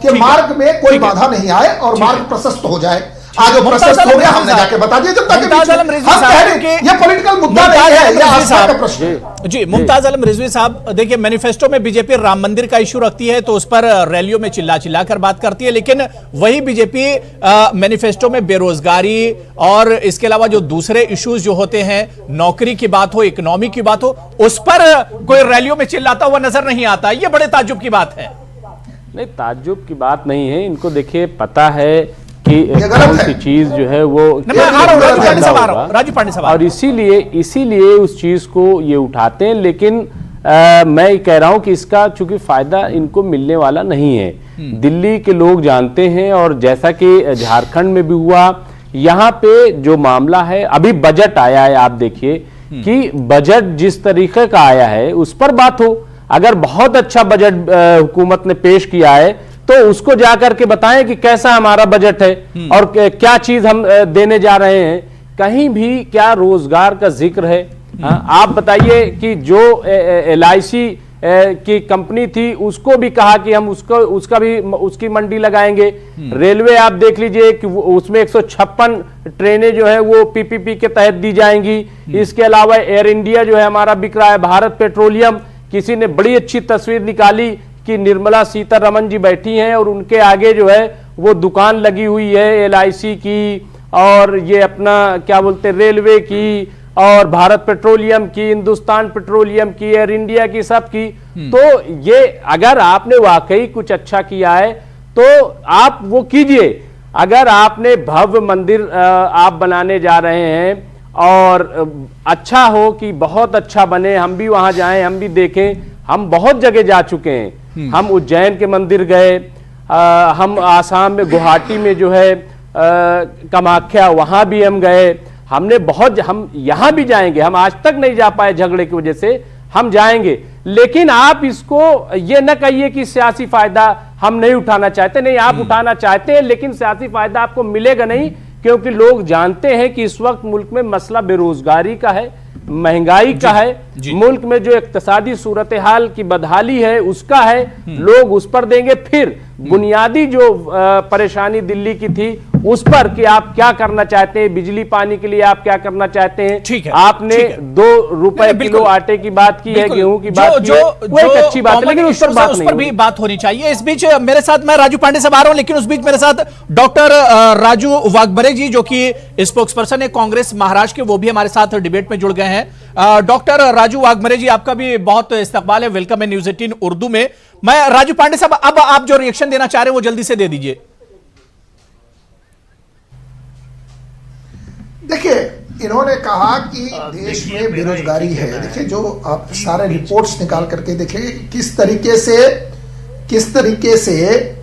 के मार्ग में कोई बाधा नहीं आए और मार्ग प्रशस्त हो जाए। आज प्रशस्त हो गया, हमने जाके बता दिया जनता के बीच में। हम कह रहे हैं ये पॉलिटिकल मुद्दा नहीं है, ये आस्था का प्रश्न है। जी मुमताज आलम रिजवी साहब, देखिए मैनिफेस्टो में बीजेपी राम मंदिर का इशू रखती है तो उस पर रैलियों में चिल्ला कर बात करती है, लेकिन वही बीजेपी मैनिफेस्टो में बेरोजगारी और इसके अलावा जो दूसरे इश्यूज जो होते हैं, नौकरी की बात हो, इकोनॉमी की बात हो, उस पर कोई रैलियों में चिल्लाता हुआ नजर नहीं आता। ये बड़े ताज्जुब की बात है। नहीं, ताज्जुब की बात नहीं है। इनको देखिए पता है कि कौन सी चीज जो है वो राजू पांडे साहब, और इसीलिए उस चीज को ये उठाते हैं। लेकिन मैं कह रहा हूं कि इसका चूंकि फायदा इनको मिलने वाला नहीं है। दिल्ली के लोग जानते हैं और जैसा कि झारखंड में भी हुआ, यहाँ पे जो मामला है, अभी बजट आया है, आप देखिए कि बजट जिस तरीके का आया है उस पर बात हो। अगर बहुत अच्छा बजट हुकूमत ने पेश किया है तो उसको जाकर के बताएं कि कैसा हमारा बजट है और क्या चीज हम देने जा रहे हैं। कहीं भी क्या रोजगार का जिक्र है? आप बताइए कि जो LIC की कंपनी थी, उसको भी कहा कि हम उसकी मंडी लगाएंगे। रेलवे आप देख लीजिए कि उसमें 156 ट्रेनें जो है वो पीपीपी के तहत दी जाएंगी। इसके अलावा एयर इंडिया जो है हमारा बिक रहा है। भारत पेट्रोलियम, किसी ने बड़ी अच्छी तस्वीर निकाली कि निर्मला सीतारमण जी बैठी हैं और उनके आगे जो है वो दुकान लगी हुई है LIC की, और ये अपना क्या बोलते रेलवे की, और भारत पेट्रोलियम की, हिंदुस्तान पेट्रोलियम की, एयर इंडिया की, सब की। तो ये अगर आपने वाकई कुछ अच्छा किया है तो आप वो कीजिए। अगर आपने भव्य मंदिर आप बनाने जा रहे हैं और अच्छा हो कि बहुत अच्छा बने, हम भी वहां जाएं, हम भी देखें। हम बहुत जगह जा चुके हैं, हम उज्जैन के मंदिर गए, हम आसाम में गुवाहाटी में जो है कामाख्या, वहां भी हम गए। हम यहां भी जाएंगे, हम आज तक नहीं जा पाए झगड़े की वजह से, हम जाएंगे। लेकिन आप इसको ये न कहिए कि सियासी फायदा हम नहीं उठाना चाहते। नहीं, आप उठाना चाहते हैं, लेकिन सियासी फायदा आपको मिलेगा नहीं, क्योंकि लोग जानते हैं कि इस वक्त मुल्क में मसला बेरोजगारी का है, महंगाई का है, मुल्क में जो इक्तिसादी सूरत हाल की बदहाली है उसका है। लोग उस पर देंगे। फिर बुनियादी जो परेशानी दिल्ली की थी उस पर कि आप क्या करना चाहते हैं, बिजली पानी के लिए आप क्या करना चाहते हैं। ठीक है, आपने 2 रुपए किलो आटे की बात की है, गेहूं की बात की है, वो एक अच्छी बात है, लेकिन उस पर भी बात होनी चाहिए। इस बीच मेरे साथ, मैं राजू पांडे से आ रहा हूं, लेकिन उस बीच मेरे साथ डॉक्टर राजू वाघमरे जी, जो कि स्पोक्स पर्सन है कांग्रेस महाराष्ट्र के, वो भी हमारे साथ डिबेट में जुड़ गए हैं। डॉक्टर राजू वाघमरे जी, आपका भी बहुत इस्तकबाल है, वेलकम है न्यूज़ 18 उर्दू में। मैं राजू पांडे साहब, अब आप जो रिएक्शन देना चाह रहे हैं वो जल्दी से दे दीजिए। देखिए, इन्होंने कहा कि देश में बेरोजगारी है। देखिए, जो आप सारे रिपोर्ट्स निकाल करके देखिए किस तरीके से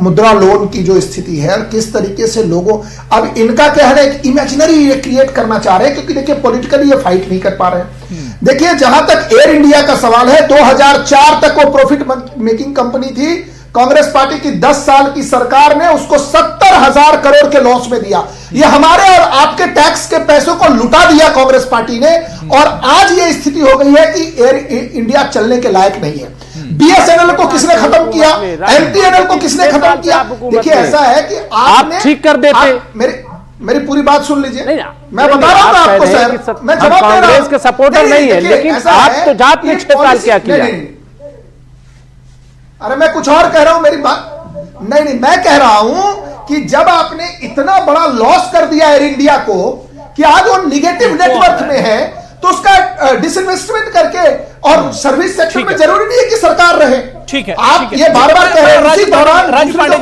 मुद्रा लोन की जो स्थिति है, किस तरीके से लोगों, अब इनका क्या है, एक इमेजिनरी क्रिएट करना चाह रहे हैं, क्योंकि देखिए पॉलिटिकली ये फाइट नहीं कर पा रहे हैं। देखिए, जहां तक एयर इंडिया का सवाल है, 2004 तक वो प्रॉफिट मेकिंग कंपनी थी। कांग्रेस पार्टी की 10 साल की सरकार ने उसको 70,000 करोड़ के लॉस में दिया। ये हमारे और आपके टैक्स के पैसों को लुटा दिया कांग्रेस पार्टी ने, और आज ये स्थिति हो गई है कि एयर इंडिया चलने के लायक नहीं है। BSNL को किसने खत्म किया, MTNL को किसने खत्म किया। देखिए, ऐसा है कि आपने ठीक कर देते। मेरी पूरी बात सुन लीजिए, मैं बता रहा हूं आपको सर, मैं जवाब दे रहा हूं। कांग्रेस के सपोर्टर नहीं है, लेकिन आप तो जात में 6 साल क्या किया। अरे मैं कुछ और कह रहा हूं, मेरी बात नहीं, मैं कह रहा हूं कि जब आपने इतना बड़ा लॉस कर दिया एयर इंडिया को कि आज वो निगेटिव नेटवर्क में है, तो उसका डिसइन्वेस्टमेंट करके, और सर्विस सेक्टर में जरूरी नहीं है कि सरकार रहे। ठीक है, आप ये बार बार कह रहे हैं। राजू पांडे,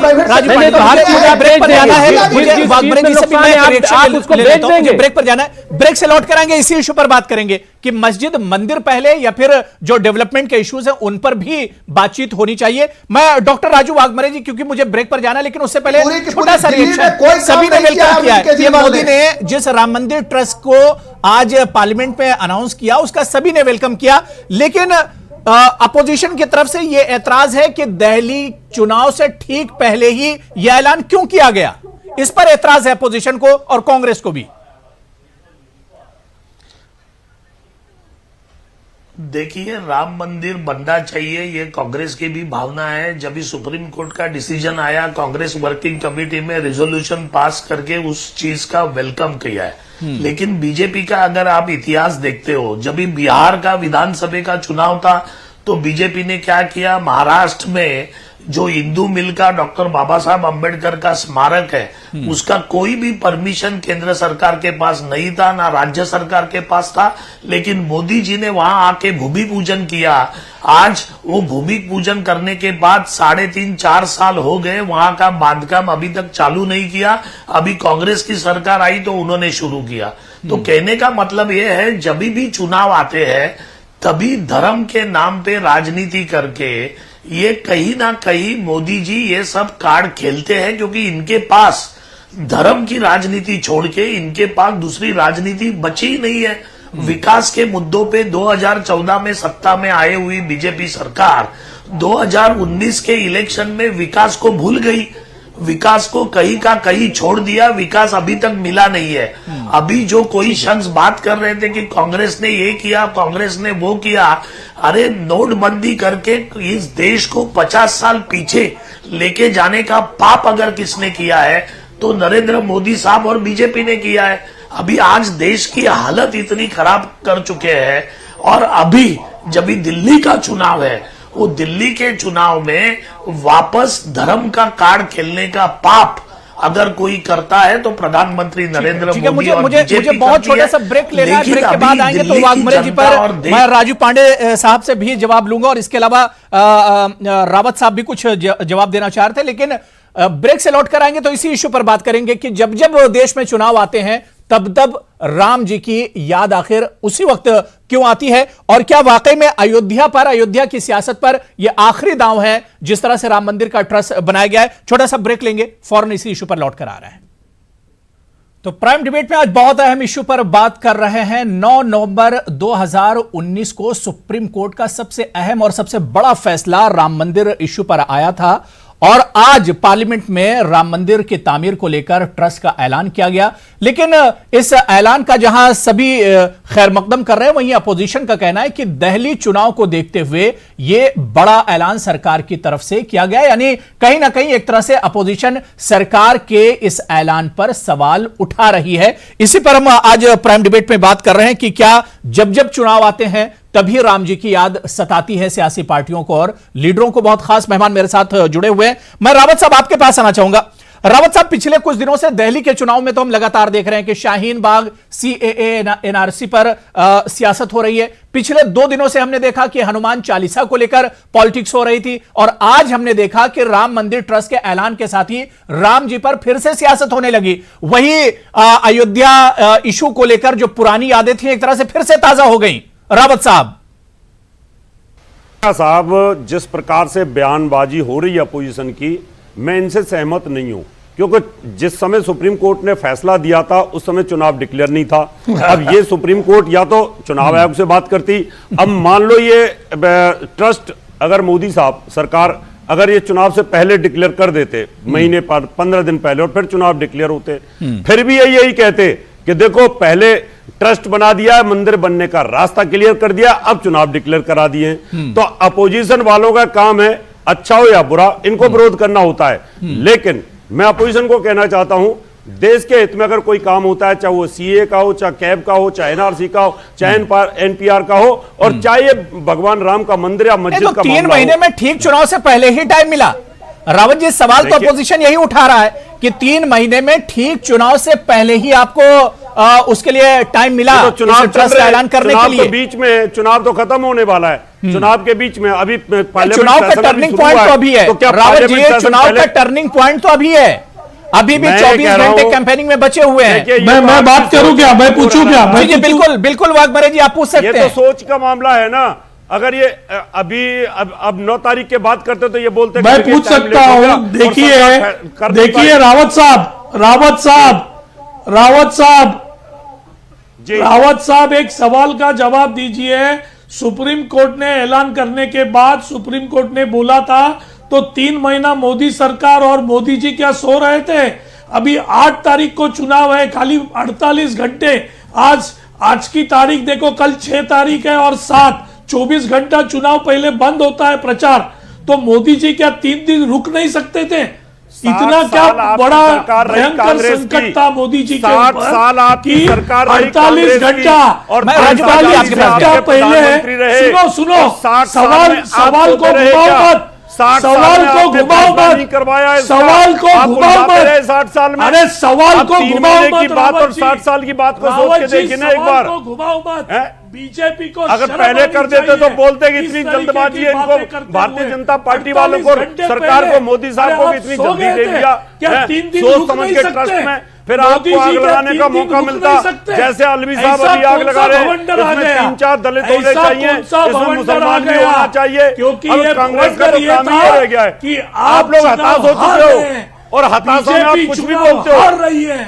ब्रेक पर जाना है, मुझे वाघमरे जी से भी मैं रिएक्शन ले लेता हूं, मुझे ब्रेक पर जाना है। ब्रेक से लौट कर आएंगे, इसी इशू पर बात करेंगे कि मस्जिद मंदिर पहले या फिर जो डेवलपमेंट के इश्यूज हैं उन पर भी बातचीत होनी चाहिए। मैं डॉक्टर राजू वाघमरे जी, क्योंकि मुझे ब्रेक पर जाना है, लेकिन उससे पहले छोटा सा रिएक्शन। सभी ने वेलकम किया है कि मोदी ने जिस राम मंदिर ट्रस्ट को आज पार्लियामेंट में अनाउंस किया, उसका सभी ने वेलकम किया, लेकिन अपोजिशन की तरफ से यह ऐतराज है कि दिल्ली चुनाव से ठीक पहले ही यह ऐलान क्यों किया गया। इस पर ऐतराज है अपोजिशन को और कांग्रेस को भी। देखिए, राम मंदिर बनना चाहिए, ये कांग्रेस की भी भावना है। जब भी सुप्रीम कोर्ट का डिसीजन आया, कांग्रेस वर्किंग कमेटी में रेजोल्यूशन पास करके उस चीज का वेलकम किया है। लेकिन बीजेपी का अगर आप इतिहास देखते हो, जब भी बिहार का विधानसभा का चुनाव था तो बीजेपी ने क्या किया, महाराष्ट्र में जो हिंदू मिल का डॉक्टर बाबा साहब अम्बेडकर का स्मारक है, उसका कोई भी परमिशन केंद्र सरकार के पास नहीं था, ना राज्य सरकार के पास था। लेकिन मोदी जी ने वहां आके भूमि पूजन किया। आज वो भूमि पूजन करने के बाद 3.5-4 साल हो गए, वहां का बांधकाम अभी तक चालू नहीं किया। अभी कांग्रेस की सरकार आई तो उन्होंने शुरू किया। तो कहने का मतलब ये है, जब भी चुनाव आते हैं तभी धर्म के नाम पे राजनीति करके ये कहीं ना कहीं मोदी जी ये सब कार्ड खेलते हैं, क्योंकि इनके पास धर्म की राजनीति छोड़ के इनके पास दूसरी राजनीति बची ही नहीं है। विकास के मुद्दों पे 2014 में सत्ता में आए हुई बीजेपी सरकार 2019 के इलेक्शन में विकास को भूल गई। विकास को कहीं का कहीं छोड़ दिया, विकास अभी तक मिला नहीं है। अभी जो कोई शख्स बात कर रहे थे कि कांग्रेस ने ये किया, कांग्रेस ने वो किया, अरे नोटबंदी करके इस देश को 50 साल पीछे लेके जाने का पाप अगर किसने किया है तो नरेंद्र मोदी साहब और बीजेपी ने किया है। अभी आज देश की हालत इतनी खराब कर चुके हैं, और अभी जब भी दिल्ली का चुनाव है, वो दिल्ली के चुनाव में वापस धर्म का कार्ड खेलने का पाप अगर कोई करता है तो प्रधानमंत्री नरेंद्र मोदी और बीजेपी मुझे बहुत छोटा सा ब्रेक लेना है। ब्रेक के बाद आएंगे तो वाघमरे जी पर मैं राजू पांडे साहब से भी जवाब लूंगा, और इसके अलावा रावत साहब भी कुछ जवाब देना चाह रहे थे, लेकिन ब्रेक से लौट कर आएंगे तो इसी इश्यू पर बात करेंगे कि जब जब देश में चुनाव आते हैं तब तब राम जी की याद आखिर उसी वक्त क्यों आती है, और क्या वाकई में अयोध्या की सियासत पर यह आखिरी दांव है जिस तरह से राम मंदिर का ट्रस्ट बनाया गया है। छोटा सा ब्रेक लेंगे, फौरन इसी इश्यू पर लौट कर आ रहे हैं। तो प्राइम डिबेट में आज बहुत अहम इश्यू पर बात कर रहे हैं। 9 नवंबर 2019 को सुप्रीम कोर्ट का सबसे अहम और सबसे बड़ा फैसला राम मंदिर इश्यू पर आया था, और आज पार्लियामेंट में राम मंदिर की तामीर को लेकर ट्रस्ट का ऐलान किया गया। लेकिन इस ऐलान का जहां सभी खैर मकदम कर रहे हैं, वहीं अपोजिशन का कहना है कि दिल्ली चुनाव को देखते हुए यह बड़ा ऐलान सरकार की तरफ से किया गया, यानी कहीं ना कहीं एक तरह से अपोजिशन सरकार के इस ऐलान पर सवाल उठा रही है। इसी पर हम आज प्राइम डिबेट में बात कर रहे हैं कि क्या जब जब चुनाव आते हैं तभी राम जी की याद सताती है सियासी पार्टियों को और लीडरों को। बहुत खास मेहमान मेरे साथ जुड़े हुए हैं। मैं रावत साहब आपके पास आना चाहूंगा। रावत साहब, पिछले कुछ दिनों से दिल्ली के चुनाव में तो हम लगातार देख रहे हैं कि शाहीन बाग, सीएए, एनआरसी पर सियासत हो रही है। पिछले 2 दिनों से हमने देखा कि हनुमान चालीसा को लेकर पॉलिटिक्स हो रही थी, और आज हमने देखा कि राम मंदिर ट्रस्ट के ऐलान के साथ ही राम जी पर फिर से सियासत होने लगी। वही अयोध्या इशू को लेकर जो पुरानी यादें थी एक तरह से फिर से ताजा हो गई। रावत साहब, जिस प्रकार से बयानबाजी हो रही है अपोजिशन की, मैं इनसे सहमत नहीं हूं, क्योंकि जिस समय सुप्रीम कोर्ट ने फैसला दिया था उस समय चुनाव डिक्लेयर नहीं था। अब ये सुप्रीम कोर्ट या तो चुनाव आयोग से बात करती, अब मान लो ये ट्रस्ट अगर मोदी साहब सरकार अगर ये चुनाव से पहले डिक्लेयर कर देते, महीने पर 15 दिन पहले, और फिर चुनाव डिक्लेयर होते, फिर भी यही कहते कि देखो पहले ट्रस्ट बना दिया, मंदिर बनने का रास्ता क्लियर कर दिया, अब चुनाव डिक्लेयर करा दिए। तो अपोजिशन वालों का काम है, अच्छा हो या बुरा, इनको विरोध करना होता है। लेकिन मैं अपोजिशन को कहना चाहता हूं, देश के हित में अगर कोई काम होता है, चाहे वो सीए का हो, चाहे कैब का हो, चाहे एनआरसी का हो, चाहे एनपीआर का हो, और चाहे भगवान राम का मंदिर या मस्जिद का 3 महीने में ठीक चुनाव से पहले ही टाइम मिला। रावत जी, सवाल तो अपोजिशन यही उठा रहा है कि 3 महीने में ठीक चुनाव से पहले ही आपको उसके लिए टाइम मिला, तो चुनाव ट्रस्ट का ऐलान करने के लिए। तो बीच में चुनाव तो खत्म होने वाला है, चुनाव के बीच में अभी चुनाव का टर्निंग पॉइंट तो अभी है। तो क्या रावत जी, चुनाव का टर्निंग पॉइंट तो अभी है, अभी भी 24 घंटे कैंपेनिंग में बचे हुए हैं। मैं बात करूं क्या, मैं पूछूं क्या? जी बिल्कुल बिल्कुल वाघमरे जी, आप पूछ सकते हैं। ये तो सोच का मामला है ना। अगर ये अभी अब 9 तारीख के बाद करते तो ये बोलते, मैं पूछ सकता हूं। देखिए रावत साहब, एक सवाल का जवाब दीजिए। सुप्रीम कोर्ट ने ऐलान करने के बाद सुप्रीम कोर्ट ने बोला था तो 3 महीना मोदी सरकार और मोदी जी क्या सो रहे थे? अभी 8 तारीख को चुनाव है, खाली 48 घंटे। आज की तारीख देखो, कल 6 तारीख है और 24 घंटा चुनाव पहले बंद होता है प्रचार। तो मोदी जी क्या 3 दिन रुक नहीं सकते थे? इतना क्या बड़ा भयंकर संकट था मोदी जी के ऊपर? 60 साल आपकी सरकार 48 घंटा और 48 घंटा पहले। सुनो सवाल को घुमाओ मत, सवाल को घुमाओ मत, करवाया सवाल को घुमाओ मत। 60 साल में, अरे सवाल को घुमाओ मत की बात और 60 साल की बात को सोच के देखिए ना एक बार। घुमाओ मत। बीजेपी को अगर पहले कर देते तो बोलते कि इतनी जल्दबाजी है इनको, भारतीय जनता पार्टी वालों को, सरकार को, मोदी साहब को इतनी जल्दी दे दिया, सोच समझ के ट्रस्ट में फिर आपको आग लगाने का मौका मिलता। जैसे अलवी साहब अभी आग लगा रहे हैं, इसमें 3-4 दलित होने चाहिए, इसमें मुसलमान भी होना चाहिए। अब कांग्रेस का तो काम ही रह गया है कि आप लोग हताश हो चुके हो, और हताशा में आप कुछ भी बोलते हो,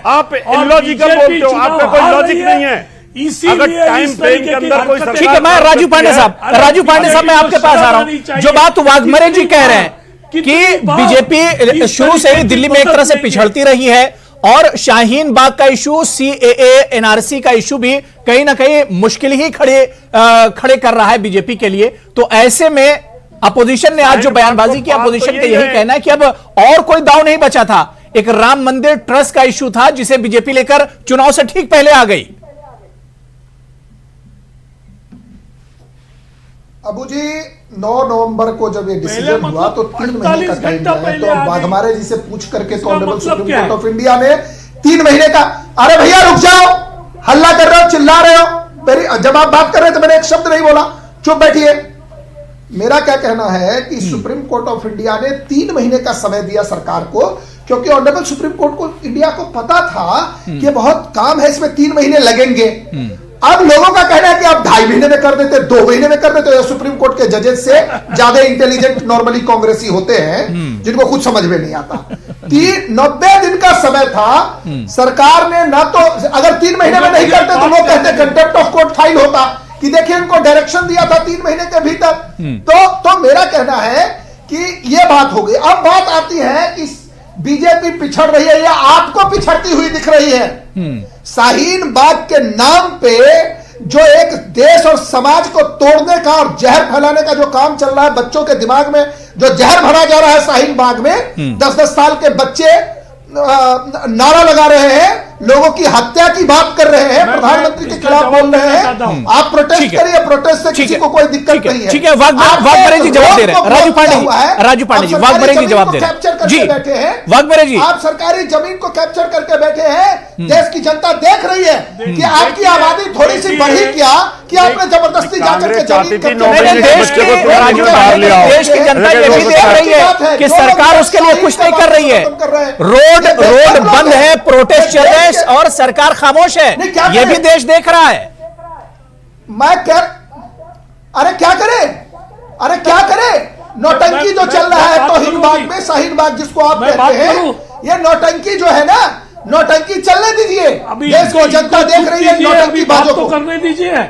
आप इलॉजिकल बोलते हो, आपका कोई लॉजिक नहीं है। अगर टाइम फ्रेम के अंदर कोई ठीक है, मैं राजू पांडे साहब मैं आपके पास आ रहा हूं। जो बात वाघमरे जी कह रहे हैं कि बीजेपी शुरू से ही दिल्ली में एक तरह से पिछड़ती रही है और शाहीन बाग का इशू, सीएए, एनआरसी का इशू भी कहीं ना कहीं मुश्किल ही खड़े कर रहा है बीजेपी के लिए। तो ऐसे में अपोजिशन ने आज जो बयानबाजी की, अपोजिशन का यही कहना है कि अब और कोई दांव नहीं बचा था। एक राम मंदिर ट्रस्ट का इशू था जिसे बीजेपी लेकर चुनाव से ठीक पहले आ गई। अबू जी 9 नवंबर को जब ये डिसीजन हुआ तो 3 महीने का टाइम दिया है। तो अब वाघमारे जी से पूछ करके तो honourable supreme court of India ने 3 महीने का, अरे भैया रुक जाओ, हल्ला कर रहे हो, चिल्ला रहे हो, मेरी जब आप बात कर रहे थे मैंने एक शब्द नहीं बोला, चुप बैठिए। मेरा क्या कहना है कि सुप्रीम कोर्ट ऑफ इंडिया ने 3 महीने का समय दिया सरकार को, क्योंकि ऑनरेबल सुप्रीम कोर्ट को इंडिया को पता था कि बहुत काम है, इसमें 3 महीने लगेंगे। अब लोगों का कहना है कि आप 2.5 महीने में कर देते, 2 महीने में कर देते। सुप्रीम कोर्ट के जजेस से ज्यादा इंटेलिजेंट नॉर्मली कांग्रेसी होते हैं जिनको कुछ समझ में नहीं आता। 90 दिन का समय था, सरकार ने ना तो, अगर 3 महीने में नहीं करते तो लोग कहते कंटेम्प्ट ऑफ कोर्ट फाइल होता कि देखिए इनको डायरेक्शन दिया था 3 महीने के भीतर। तो मेरा कहना है कि यह बात हो गई। अब बात आती है कि बीजेपी पिछड़ रही है या आपको पिछड़ती हुई दिख रही है। शाहीन बाग के नाम पे जो एक देश और समाज को तोड़ने का और जहर फैलाने का जो काम चल रहा है, बच्चों के दिमाग में जो जहर भरा जा रहा है शाहीन बाग में, 10-10 साल के बच्चे नारा लगा रहे हैं, लोगों की हत्या की बात कर रहे हैं, प्रधानमंत्री के खिलाफ बोल रहे हैं। आप प्रोटेस्ट करिए, प्रोटेस्ट से किसी को कोई दिक्कत नहीं है। ठीक है, वाघमारे जी जवाब दे रहे हैं। राजू पांडे जी वाघमारे जी जवाब दे रहे हैं। कैप्चर करके बैठे हैं वाघमारे जी, आप सरकारी जमीन को कैप्चर करके बैठे हैं। देश की जनता देख रही है कि आपकी आबादी थोड़ी सी बढ़ी क्या कि आपने जबरदस्ती जाकर के जमीन देश की जनता ये भी देख रही है कि सरकार उसके लिए कुछ नहीं कर रही है। रोड बंद है, प्रोटेस्ट चल रहे हैं और सरकार खामोश है, ये भी देश देख रहा है। मैं क्या, अरे क्या करे, अरे क्या करे, नौटंकी जो चल रहा है तौहीन बाग में, शाहीन बाग जिसको आप कहते हैं, ये नौटंकी जो है ना, नौटंकी चलने दीजिए। देश को जनता देख रही है, नौटंकी बातों को करने दीजिए।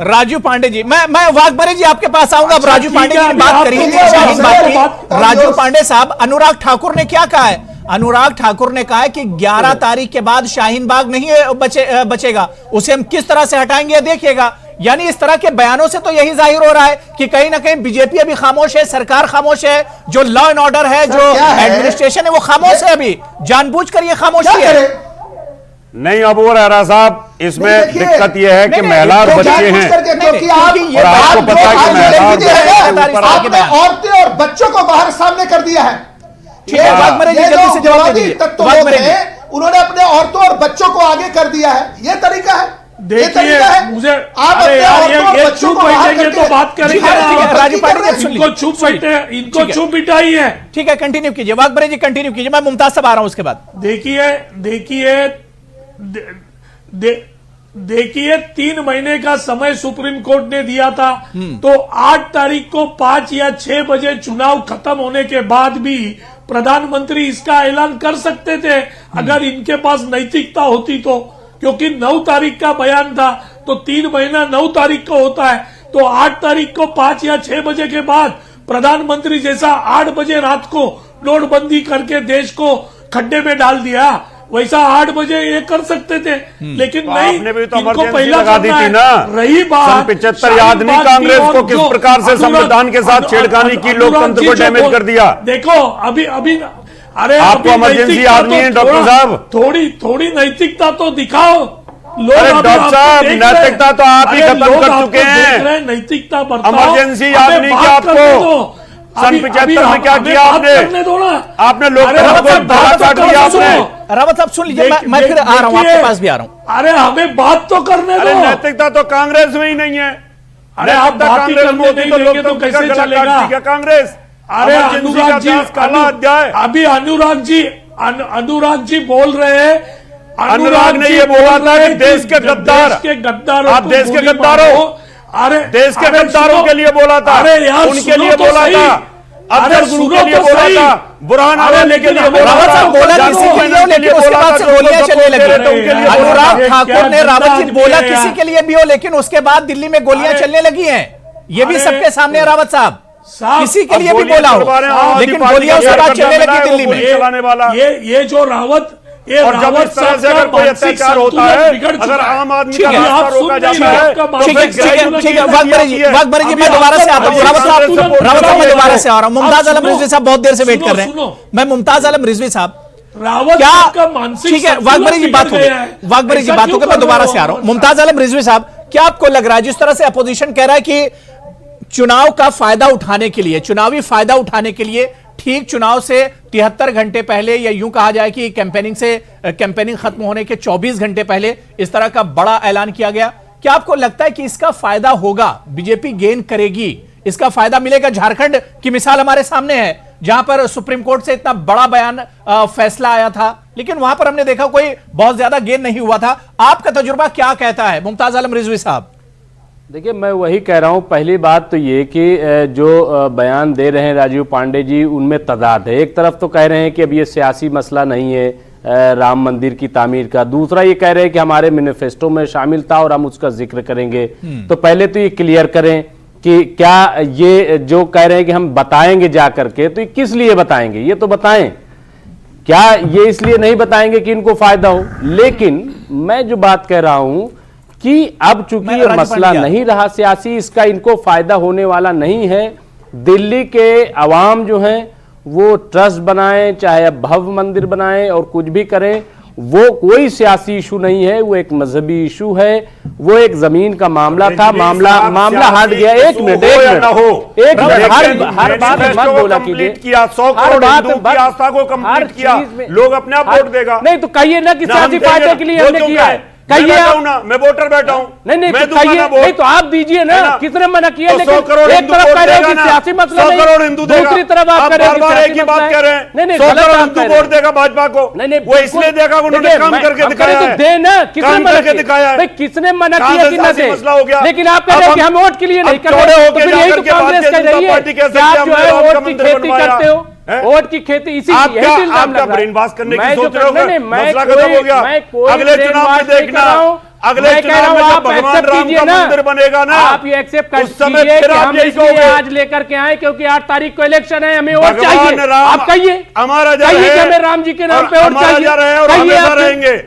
राजू पांडे जी, मैं वाघमारे जी आपके पास आऊंगा। अब राजू पांडे जी ने बात करी शाहीन बाग की। राजू पांडे साहब, अनुराग ठाकुर ने क्या कहा है? अनुराग ठाकुर ने कहा है कि 11 तारीख के बाद शाहीन बाग नहीं बचेगा, उसे हम किस तरह से हटाएंगे देखिएगा। यानी इस तरह के बयानों से तो यही जाहिर हो रहा है कि कहीं ना कहीं बीजेपी अभी खामोश है, सरकार खामोश है, जो लॉ एंड ऑर्डर है, जो एडमिनिस्ट्रेशन है वो खामोश है। अभी जानबूझकर ये खामोशी है। नहीं अबू रहरा साहब, इसमें दिक्कत यह है कि महिला और बच्चे हैं, और आपको पता है कि औरतें और बच्चों को बाहर सामने कर दिया है। उन्होंने अपने औरतों और बच्चों को आगे कर दिया है, ये तरीका है। देखिए मुझे, ये चुप बैठेंगे तो बात करेंगे। राजू पांडे जी इनको चुप बैठे, इनको चुप बिठाई है। ठीक है, कंटिन्यू कीजिए वाघमारे जी, कंटिन्यू कीजिए। मैं मुमताज साहब आ रहा हूं उसके बाद। देखिए 3 महीने का समय सुप्रीम कोर्ट ने दिया था, तो 8 तारीख को 5 या 6 बजे चुनाव खत्म होने के बाद भी प्रधानमंत्री इसका ऐलान कर सकते थे अगर इनके पास नैतिकता होती तो, क्योंकि 9 तारीख का बयान था, तो 3 महीना 9 तारीख को होता है, तो 8 तारीख को 5 या 6 बजे के बाद प्रधानमंत्री जैसा 8 बजे रात को नोटबंदी करके देश को खड्डे में डाल दिया, वैसा 8 बजे ये कर सकते थे। लेकिन नहीं, तो इनको पहला लगा दी थी ना। रही बात 75 याद नहीं कांग्रेस को किस प्रकार से संविधान के साथ छेड़खानी की, लोकतंत्र को डैमेज कर दिया। देखो अभी अरे आपको इमरजेंसी याद नहीं है डॉक्टर साहब? थोड़ी नैतिकता तो दिखाओ। डॉक्टर साहब, नैतिकता तो आप ही खत्म कर चुके हैं। नैतिकता इमरजेंसी याद नहीं किया आपको? सन 75 में क्या किया आपने? आपने लोकतंत्र को काट दिया आपने। रावत साहब सुन लीजिए, मैं फिर आ रहा हूं, आपके पास भी आ रहा हूं। अरे हमें बात तो करने दो। नैतिकता तो कांग्रेस में ही नहीं है। अरे आप बात ही करने नहीं देंगे तो कैसे चलेगा कांग्रेस? अरे अनुराग जी, अभी अनुराग जी बोल रहे हैं, अनुराग ने ये बोला था कि देश के गद्दार, आप देश के गद्दारों, अरे देश के गद्दारों के लिए बोला था, अरे यार उनके लिए बोला था, अफजल गुरु के लिए बोला था, बुरहान वाले के लिए बोला था, बोला किसी के लिए, लेकिन उसके बाद से गोलियां चलने लगी। अनुराग ठाकुर ने रावत जी बोला किसी के लिए भी हो, लेकिन उसके बाद दिल्ली में गोलियां चलने लगी हैं। ये भी सबके सामने है रावत साहब। किसी के लिए भी बोला हो, लेकिन गोलियां उसके बाद चलने लगी दिल्ली में। चलाने वाला ये जो रावत, ये और जब इस तरह से अगर कोई अत्याचार होता है, अगर आम आदमी का रास्ता रोका जाता है, ठीक है, वाघबरी जी मैं दोबारा से आता हूँ। रावत साहब मैं दोबारा से आ रहा हूँ। मुमताज आलम रिजवी साहब बहुत देर से वेट कर रहे हैं। मैं मुमताज आलम रिजवी साहब, रावत क्या मानसिक, ठीक है, वाघबरी जी बात हो गई, वाघबरी जी बात हो गई, मैं दोबारा से आ रहा हूँ। मुमताज आलम रिजवी साहब, क्या आपको लग रहा है जिस तरह से अपोजिशन कह रहा है कि चुनाव का फायदा उठाने के लिए, चुनावी फायदा उठाने के लिए ठीक चुनाव से 73 घंटे पहले, या यूं कहा जाए कि कैंपेनिंग खत्म होने के 24 घंटे पहले इस तरह का बड़ा ऐलान किया गया, क्या आपको लगता है कि इसका फायदा होगा, बीजेपी गेन करेगी, इसका फायदा मिलेगा? झारखंड की मिसाल हमारे सामने है, जहां पर सुप्रीम कोर्ट से इतना बड़ा बयान फैसला आया था, लेकिन वहां पर हमने देखा कोई बहुत ज्यादा गेन नहीं हुआ था। आपका तजुर्बा क्या कहता है मुमताज आलम रिजवी साहब? देखिए, मैं वही कह रहा हूं, पहली बात तो ये कि जो बयान दे रहे हैं राजीव पांडे जी, उनमें तजाद है। एक तरफ तो कह रहे हैं कि अब ये सियासी मसला नहीं है राम मंदिर की तामीर का, दूसरा ये कह रहे हैं कि हमारे मैनिफेस्टो में शामिल था और हम उसका जिक्र करेंगे। तो पहले तो ये क्लियर करें कि क्या ये जो कह रहे हैं कि हम बताएंगे जा करके, तो ये किस लिए बताएंगे, ये तो बताएं। क्या ये इसलिए नहीं बताएंगे कि इनको फायदा हो? लेकिन मैं जो बात कह रहा हूं कि अब चूंकि ये मसला नहीं रहा सियासी, इसका इनको फायदा होने वाला नहीं है। दिल्ली के अवाम जो हैं वो ट्रस्ट बनाएं, चाहे अब भव्य मंदिर बनाएं और कुछ भी करें, वो कोई सियासी इशू नहीं है, वो एक मजहबी इशू है, वो एक जमीन का मामला था। मामला हट गया। एक मिनट हर बात मत बोला कीजिए। 100 करोड़ हिंदू की आस्था को कंप्लीट किया, लोग अपने आप वोट देगा। नहीं तो कहिए ना कि सियासी फायदे के लिए हमने किया है, कहिए आप ना, मैं वोटर बैठा हूं। नहीं तो कहिए, नहीं तो आप दीजिए ना, किसने मना किया? तो लेकिन 100 करोड़ एक तरफ कह रहे हैं कि सियासी मसला नहीं, 100 करोड़ हिंदू देगा, दूसरी तरफ आप कह रहे हैं कि सियासी बात कह रहे हैं। 100 करोड़ हिंदू वोट देगा भाजपा को, वो इसलिए देगा उन्होंने काम करके दिखाया है। दे ना, किसने मना दिखाया है? किसने मना किया कि ना दे? लेकिन आप कह रहे हैं कि हम वोट के लिए नहीं कर रहे, तो फिर यही तो कांग्रेस कह रही है कि आप जो है वोट की खेती करते हो, वोट की खेती। इसी आपका ब्रेन वॉश करने की सोच रहे हो, मसला खत्म हो गया। अगले चुनाव में देखना, अगले चुनाव में जब भगवान राम का मंदिर बनेगा ना, आप ये एक्सेप्ट कर लीजिए कि हम इसलिए आज लेकर के आए क्योंकि 8 तारीख को इलेक्शन है, हमें वोट चाहिए। आप कहिए, हमारा कहिए कि हमें राम जी के नाम पे वोट चाहिए, कहिए आप रहेंगे।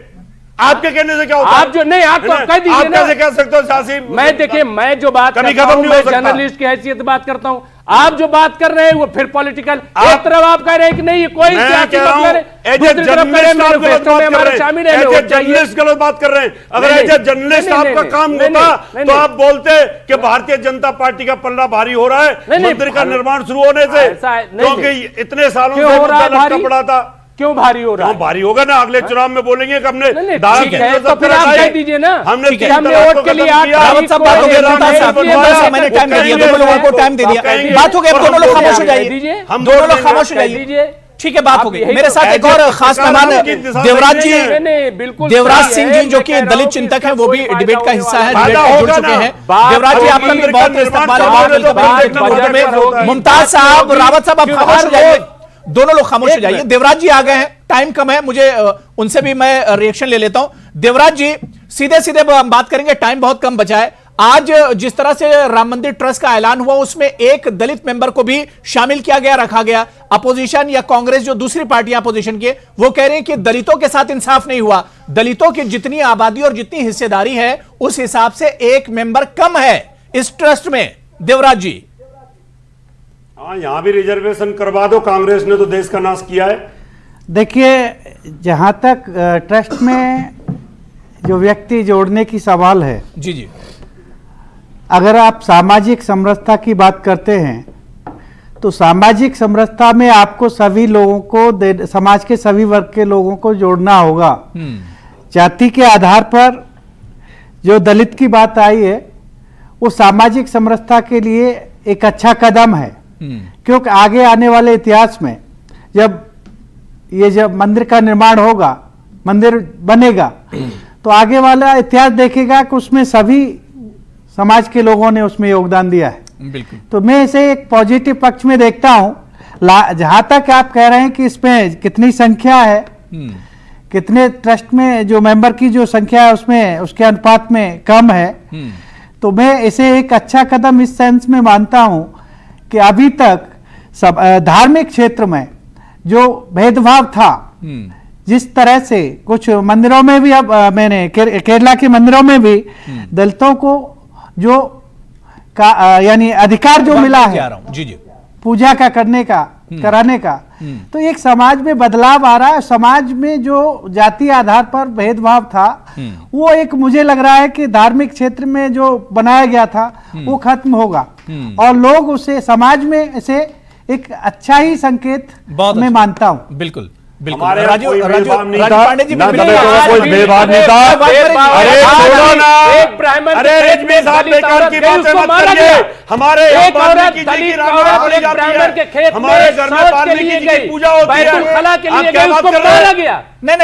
आपके कहने से क्या होता है? आप जो नहीं, आप कह दीजिए आप कैसे कह सकते हो सियासी? मैं देखिए, मैं जो बात करता हूं, मैं जर्नलिस्ट की हैसियत बात करता हूं। आप जो बात कर रहे हैं वो फिर पॉलिटिकल, एक तरफ आप कह रहे हैं कि नहीं ये कोई सियासी मसला नहीं, दूसरी तरफ कह रहे हैं मैनिफेस्टो में हमारे शामिल है, वोट चाहिए। जर्नलिस्ट गलत बात कर रहे हैं। अगर ऐसे जर्नलिस्ट आपका काम होता तो आप बोलते कि भारतीय जनता पार्टी का पल्ला भारी हो रहा है मंदिर का निर्माण शुरू होने से, क्योंकि इतने सालों से लटका पड़ा था। क्यों भारी हो रहा है? भारी होगा ना, अगले चुनाव में बोलेंगे कि हमने तो फिर आप कह दीजिए ना, हमने वोट के लिए मैंने टाइम दे दिया, दोनों लोगों को टाइम दे दिया, बात हो गई। दोनों लोग खामोश हो जाइए, हम दोनों लोग खामोश हो जाइए। ठीक है, बात हो गई। मेरे साथ एक और खास मेहमान देवराज जी, देवराज सिंह जी, जो कि दलित चिंतक हैं, वो भी डिबेट का हिस्सा है, डिबेट में जुड़ चुके हैं। देवराज जी, आपका भी बहुत इस्तेमाल है। मुमताज साहब, रावत साहब, आप खामोश हो जाइए, दोनों लोग खामोश हो जाइए। देवराज जी आ गए हैं, टाइम कम है, मुझे उनसे भी मैं रिएक्शन ले लेता हूं। देवराज जी, सीधे सीधे बात करेंगे, टाइम बहुत कम बचा है। आज जिस तरह से राम मंदिर ट्रस्ट का ऐलान हुआ, उसमें एक दलित मेंबर को भी शामिल किया गया, रखा गया। अपोजिशन या कांग्रेस, जो दूसरी पार्टियां अपोजिशन की, वो कह रहे हैं कि दलितों के साथ इंसाफ नहीं हुआ, दलितों की जितनी आबादी और जितनी हिस्सेदारी है उस हिसाब से एक मेंबर कम है इस ट्रस्ट में। देवराज जी, हाँ, यहां भी रिजर्वेशन करवा दो, कांग्रेस ने तो देश का नाश किया है। देखिए, जहां तक ट्रस्ट में जो व्यक्ति जोड़ने की सवाल है, जी, अगर आप सामाजिक समरसता की बात करते हैं तो सामाजिक समरसता में आपको सभी लोगों को, समाज के सभी वर्ग के लोगों को जोड़ना होगा। जाति के आधार पर जो दलित की बात आई है, वो सामाजिक समरसता के लिए एक अच्छा कदम है, क्योंकि आगे आने वाले इतिहास में जब मंदिर का निर्माण होगा, मंदिर बनेगा, तो आगे वाला इतिहास देखेगा कि उसमें सभी समाज के लोगों ने उसमें योगदान दिया है। बिल्कुल। तो मैं इसे एक पॉजिटिव पक्ष में देखता हूं। जहां तक आप कह रहे हैं कि इसमें कितनी संख्या है, कितने ट्रस्ट में जो मेंबर की जो संख्या है उसमें उसके अनुपात में कम है, तो मैं इसे एक अच्छा कदम इस सेंस में मानता हूं कि अभी तक सब धार्मिक क्षेत्र में जो भेदभाव था, जिस तरह से कुछ मंदिरों में भी, अब मैंने केरला के मंदिरों में भी दलितों को जो यानी अधिकार जो मिला है जी जी पूजा का करने का, कराने का, तो एक समाज में बदलाव आ रहा है। समाज में जो जाति आधार पर भेदभाव था वो एक, मुझे लग रहा है कि धार्मिक क्षेत्र में जो बनाया गया था वो खत्म होगा और लोग उसे समाज में इसे एक अच्छा ही संकेत मैं मानता हूं। बिल्कुल हमारे राजू पांडे जी कोई भेदभाव नहीं था। अरे छोड़ो ना, अरे रिजवी साहब बेकार की बातें मत करिए। हमारे वाल्मीकि जी की रामायण पढ़ी जाती है, हमारे घर में वाल्मीकि जी की पूजा होती है, आप क्या बात कर रहे हैं? नहीं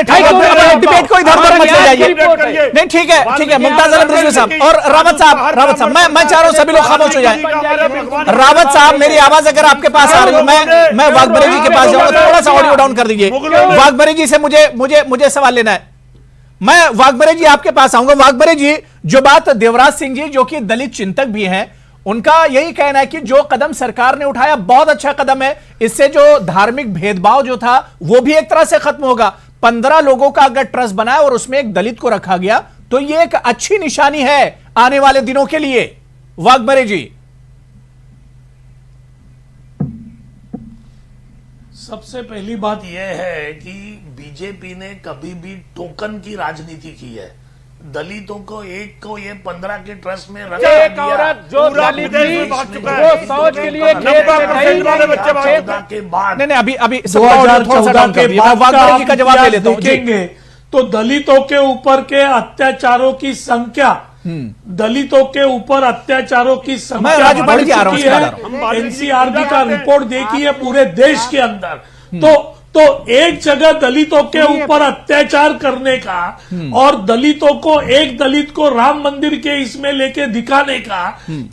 डिबेट को इधर उधर मत ले जाइए। नहीं ठीक है मुमताज आलम रिजवी साहब और रावत साहब मैं चाह रहा हूं सभी लोग खामोश हो जाएं। रावत साहब मेरी आवाज अगर आपके पास आ रही है, मैं वाघबरे जी के पास जाऊंगा, थोड़ा सा ऑडियो डाउन कर दीजिए। वाघबरे जी से मुझे सवाल लेना है। मैं वाघबरे जी आपके पास आऊंगा। वाघबरे जी, जो बात देवराज सिंह जी जो कि दलित चिंतक भी हैं, उनका यही कहना है कि जो कदम सरकार ने उठाया बहुत अच्छा कदम है, इससे जो धार्मिक भेदभाव जो था वो भी एक तरह से खत्म होगा। 15 लोगों का अगर ट्रस्ट बना है और उसमें एक दलित को रखा गया तो ये एक अच्छी निशानी है आने वाले दिनों के लिए। वाघबरे जी, सबसे पहली बात यह है कि बीजेपी ने कभी भी टोकन की राजनीति की है। दलितों को एक को ये 15 के ट्रस्ट में रखा एक औरत जो दलित थी वो फौज के लिए खेत के बाद नहीं अभी 2014 के बाद वाघबरे जी का जवाब ले लेता हूं। देखेंगे तो दलितों के ऊपर के अत्याचारों की संख्या, दलितों के ऊपर अत्याचारों की संख्या राजू पांडे जी आ रहा है। एनसीआरबी का रिपोर्ट देखी है पूरे देश के अंदर। तो एक जगह दलितों के ऊपर अत्याचार करने का और दलितों को, एक दलित को राम मंदिर के इसमें लेके दिखाने का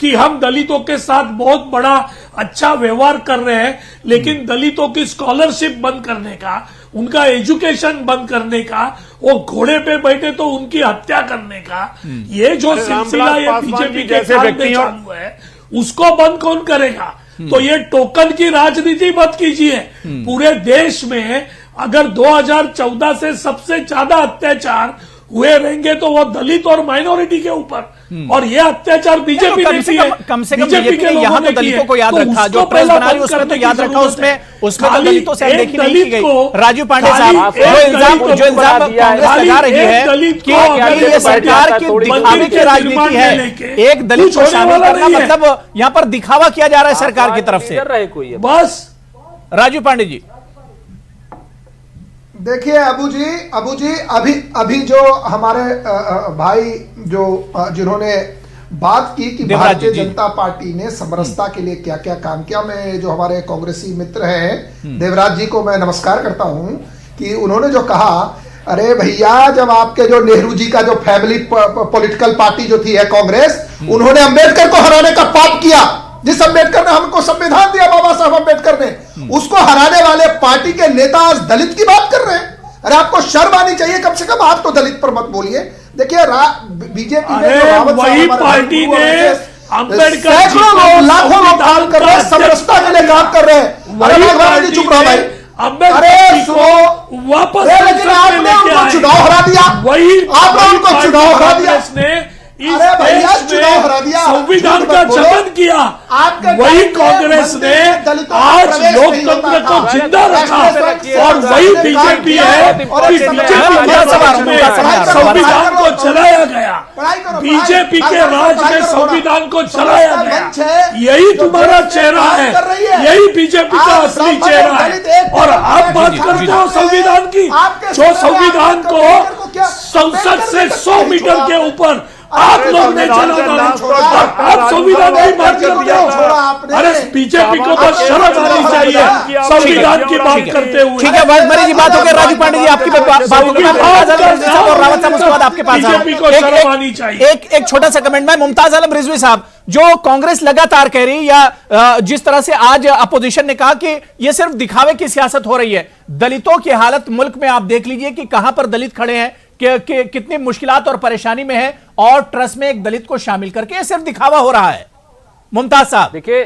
कि हम दलितों के साथ बहुत बड़ा अच्छा व्यवहार कर रहे हैं, लेकिन दलितों की स्कॉलरशिप बंद करने का, उनका एजुकेशन बंद करने का, वो घोड़े पे बैठे तो उनकी हत्या करने का, ये जो सिलसिला ये बीजेपी के साथ में चालू है, उसको बंद कौन करेगा? तो ये टोकन की राजनीति मत कीजिए। पूरे देश में अगर 2014 से सबसे ज्यादा अत्याचार हुए रहेंगे तो वो दलित और माइनॉरिटी के ऊपर, और ये अत्याचार बीजेपी ने किए। कम से कम बीजेपी ने यहाँ तो दलितों को याद रखा, जो प्रेस बना रही उसमें तो याद रखा, उसमें तो दलितों से अनदेखी नहीं की गई। राजू पांडे साहब, जो इल्जाम कांग्रेस लगा रही है कि ये सरकार की दिखावे की राजनीति है, एक दलित को शामिल करना मतलब यहाँ पर दिखावा किया जा रहा है सरकार की तरफ से। बस राजू पांडे जी, देखिए अबू जी अभी जो हमारे भाई जो जिन्होंने बात की कि भारतीय जनता पार्टी ने समरसता के लिए क्या क्या काम किया, मैं जो हमारे कांग्रेसी मित्र हैं देवराज जी को मैं नमस्कार करता हूं कि उन्होंने जो कहा, अरे भैया जब आपके जो नेहरू जी का जो फैमिली पॉलिटिकल पार्टी जो थी है कांग्रेस, उन्होंने अंबेडकर को हराने का पाप किया। जिस अंबेडकर ने हमको संविधान दिया, बाबा साहब अंबेडकर ने, उसको हराने वाले पार्टी के नेता आज दलित की बात कर रहे हैं। अरे आपको शर्म आनी चाहिए कम से कम, आप तो दलित पर मत बोलिए। देखिए बीजेपी ने वही पार्टी ने अंबेडकर सैकड़ों लोग, लाखों लोग काम कर रहे हैं, समरसता के लिए काम कर रहे हैं। अरे चुप रहो भाई, अरे सुनो वापस, लेकिन आपने उनको चुनाव हरा दिया, आपने उनको चुनाव हरा दिया। अरे भैया चुनाव हरा दिया, संविधान का जतन किया। वही कांग्रेस ने आज लोकतंत्र को जिंदा रखा और वही बीजेपी है कि बीजेपी के राज में संविधान को चलाया गया, बीजेपी के राज में संविधान को चलाया गया। यही तुम्हारा चेहरा है, यही बीजेपी का असली चेहरा है। और आप बात करते हो संविधान की, जो संविधान को संसद से 100 मीटर के ऊपर आप लोग ने चला, आप संविधान की बात करते हो। अरे बीजेपी को तो शर्म आनी चाहिए संविधान की बात करते हुए। ठीक है, वाघबरे जी बात हो गई, राजू पांडे जी आपकी बातों के बाद और रावत साहब उसके बाद आपके पास बीजेपी को शर्म आनी चाहिए। एक छोटा सा कमेंट में मुमताज आलम रिजवी साहब, जो कांग्रेस लगातार कह रही या जिस तरह से आज अपोजिशन ने कहा कि यह सिर्फ दिखावे की सियासत हो रही है, दलितों की हालत मुल्क में आप देख लीजिए कि कहां पर दलित खड़े हैं, कितनी मुश्किलात और परेशानी में है, और ट्रस्ट में एक दलित को शामिल करके ये सिर्फ दिखावा हो रहा है। मुमताज साहब। देखिए,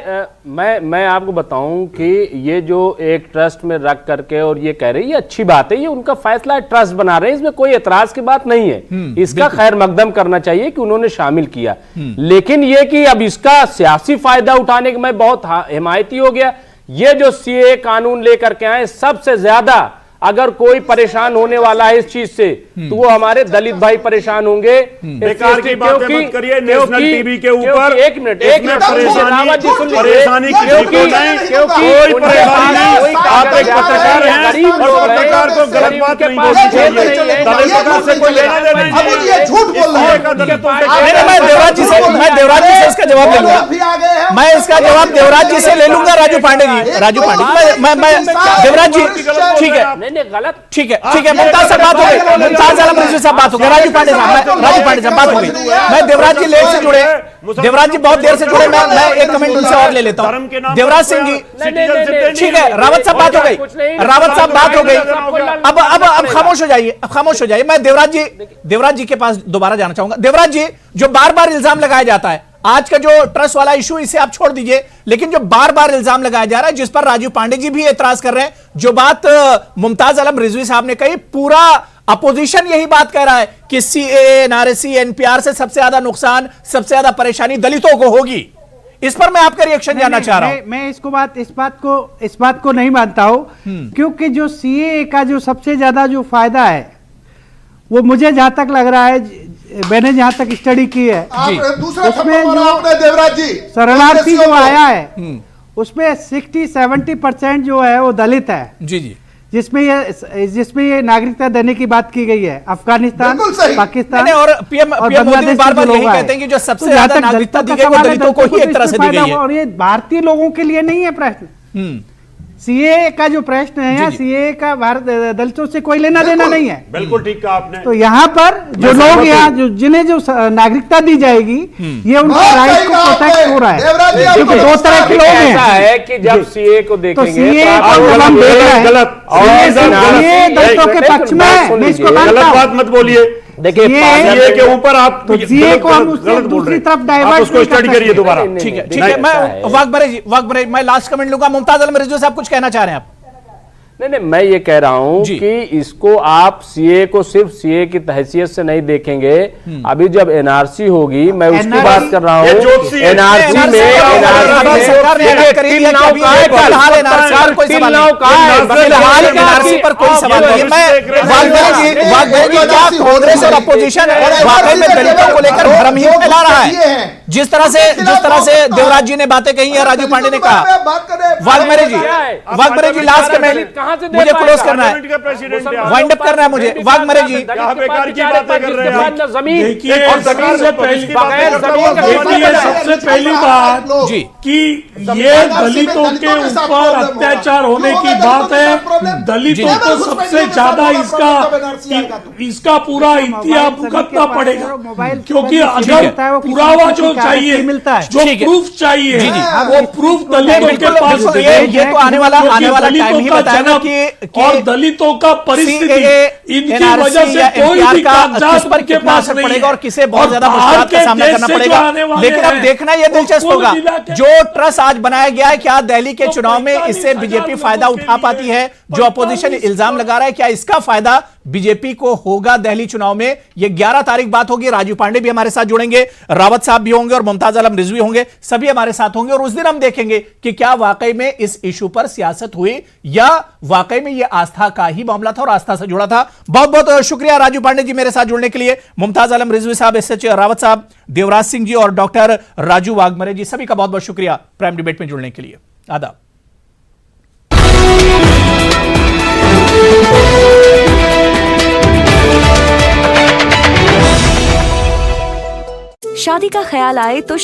मैं आपको बताऊं कि ये जो एक ट्रस्ट में रख करके और ये कह रही है, ये अच्छी बात है, ये उनका फैसला है, ट्रस्ट बना रहे हैं, इसमें कोई एतराज की बात नहीं है। इसका खैर मकदम करना चाहिए कि उन्होंने शामिल किया, लेकिन ये कि अब इसका सियासी फायदा उठाने के मैं बहुत हिमायती हो गया। ये जो सीए कानून लेकर के आए, सबसे ज्यादा अगर कोई परेशान होने वाला है इस चीज से तो वो हमारे दलित भाई परेशान होंगे। बेकार की बातें मत करिए, नेशनल टीवी के ऊपर एक मिनट परेशानी क्योंकि कोई परेशानी नहीं। आप एक पत्रकार हैं और पत्रकार को गलत बात नहीं बोलनी चाहिए। दलित से कोई लेना देना नहीं। झूठ बोल रहे हैं। मैं देवराज जी से इसका जवाब ले लूंगा। मैं इसका जवाब देवराज जी से ले लूंगा। राजू पांडे जी, मैं देवराज जी, ठीक है, गलत, ठीक है, मुमताज साहब बात हो गई, मुमताज आलम रिजवी साहब बात हो गई, राजू पांडे साहब बात हो गई। मैं देवराज जी लेट से जुड़े, देवराज जी बहुत देर से जुड़े, मैं एक कमेंट उनसे और ले लेता हूं। देवराज सिंह जी, ठीक है, रावत साहब बात हो गई, रावत साहब बात हो गई। अब खामोश हो जाइए। मैं देवराज जी के पास दोबारा जाना चाहूंगा। देवराज जी, जो बार बार इल्जाम लगाया जाता है, आज का जो ट्रस्ट वाला इशू, इसे आप छोड़ दीजिए, लेकिन जो बार बार इल्जाम लगाया जा रहा है, जिस पर राजीव पांडे जी भी एतराज कर रहे हैं, जो बात मुमताज आलम रिजवी साहब ने कही, पूरा अपोजिशन यही बात कह रहा है कि सीएए, एनआरसी, एनपीआर से सबसे ज्यादा नुकसान, सबसे ज्यादा परेशानी दलितों को होगी। इस पर मैं आपका रिएक्शन जानना चाह रहा हूं। मैं इस बात को नहीं मानता हूं, क्योंकि जो सीएए का जो सबसे ज्यादा जो फायदा है, वो मुझे जहां तक लग रहा है, मैंने जहां तक स्टडी की है, उसमें जो देवराज जी शरणार्थी जो आया है, उसमें 60-70% जो है वो दलित है। जी, जिसमें ये नागरिकता देने की बात की गई है, अफगानिस्तान, पाकिस्तान और पीएम मोदी बार-बार यही कहते हैं कि जो सबसे ज्यादा नागरिकता दी गई वो दलितों को ही एक तरह से दी गई है। और ये भारतीय लोगों के लिए नहीं है प्रश्न। सीए का जो प्रश्न है, या सीए का भारत दलितों से कोई लेना देना नहीं है। बिल्कुल ठीक कहा आपने। तो यहाँ पर जो लोग यहाँ जिन्हें जो नागरिकता दी जाएगी, ये उनके राइट को प्रोटेक्ट हो रहा है। क्योंकि दो तरह के लोग हैं। ऐसा है कि जब सीए को देखेंगे, तो सीए को जब हम देख रहे हैं, ये दलितों के पक्ष में है, मैं इसको मानता हूं। गलत बात मत बोलिए। देखिए, सीए के ऊपर आप तो सीए को हम दूसरी तरफ डाइवर्ट, उसको स्टडी करिए दोबारा। ठीक है, मैं वाकबरे मैं लास्ट कमेंट लूंगा। मुमताज आलम रिजवी साहब कुछ कहना चाह रहे हैं आप? नहीं, मैं ये कह रहा हूं कि इसको आप सीए को सिर्फ सीए की हैसियत से नहीं देखेंगे। अभी जब एनआरसी होगी, मैं उसकी बात कर रहा हूं। एनआरसी में एनआरसी पर कोई सवाल नहीं है। मैं कांग्रेस और अपोजिशन वाकई में दलितों को लेकर भ्रम ही फैला रहा है। जिस तरह से देवराज जी ने बातें कही है, राजू पांडे ने कहा, वाघमरे जी लास्ट कमेंट, मुझे क्लोज करना है, वाइंड अप करना है मुझे। वाघमरे जी, सबसे पहली बात जी कि ये दलितों के ऊपर अत्याचार होने की बात है। दलितों को सबसे ज्यादा इसका पूरा इतिहास भुगतना पड़ेगा, क्योंकि अगर पुरावा जो चाहिए, जो प्रूफ चाहिए, वो प्रूफ दलितों के पास ये तो आने वाला टाइम ही बताएगा कि और दलितों का परिस्थिति, इनकी वजह से कोई भी कागजात पर के पास नहीं पड़ेगा और किसे बहुत ज्यादा मुश्किल का सामना करना पड़ेगा। लेकिन अब देखना यह दिलचस्प होगा, जो ट्रस्ट आज बनाया गया है, क्या दिल्ली के चुनाव में इससे बीजेपी फायदा उठा पाती है? जो अपोजिशन इल्जाम लगा रहा है, क्या इसका फायदा बीजेपी को होगा दिल्ली चुनाव में? ये 11 तारीख बात होगी। राजू पांडे भी हमारे साथ जुड़ेंगे, रावत साहब भी होंगे और मुमताज आलम रिजवी होंगे, सभी हमारे साथ होंगे और उस दिन हम देखेंगे कि क्या वाकई में इस इशू पर सियासत हुई या वाकई में यह आस्था का ही मामला था और आस्था से जुड़ा था। बहुत बहुत शुक्रिया राजू पांडे जी मेरे साथ जुड़ने के लिए, मुमताज आलम रिजवी साहब, एसएच रावत साहब, देवराज सिंह जी और डॉक्टर राजू वाघमरे जी, सभी का बहुत बहुत शुक्रिया प्राइम डिबेट में जुड़ने के लिए। आदाब। शादी का ख्याल आए तो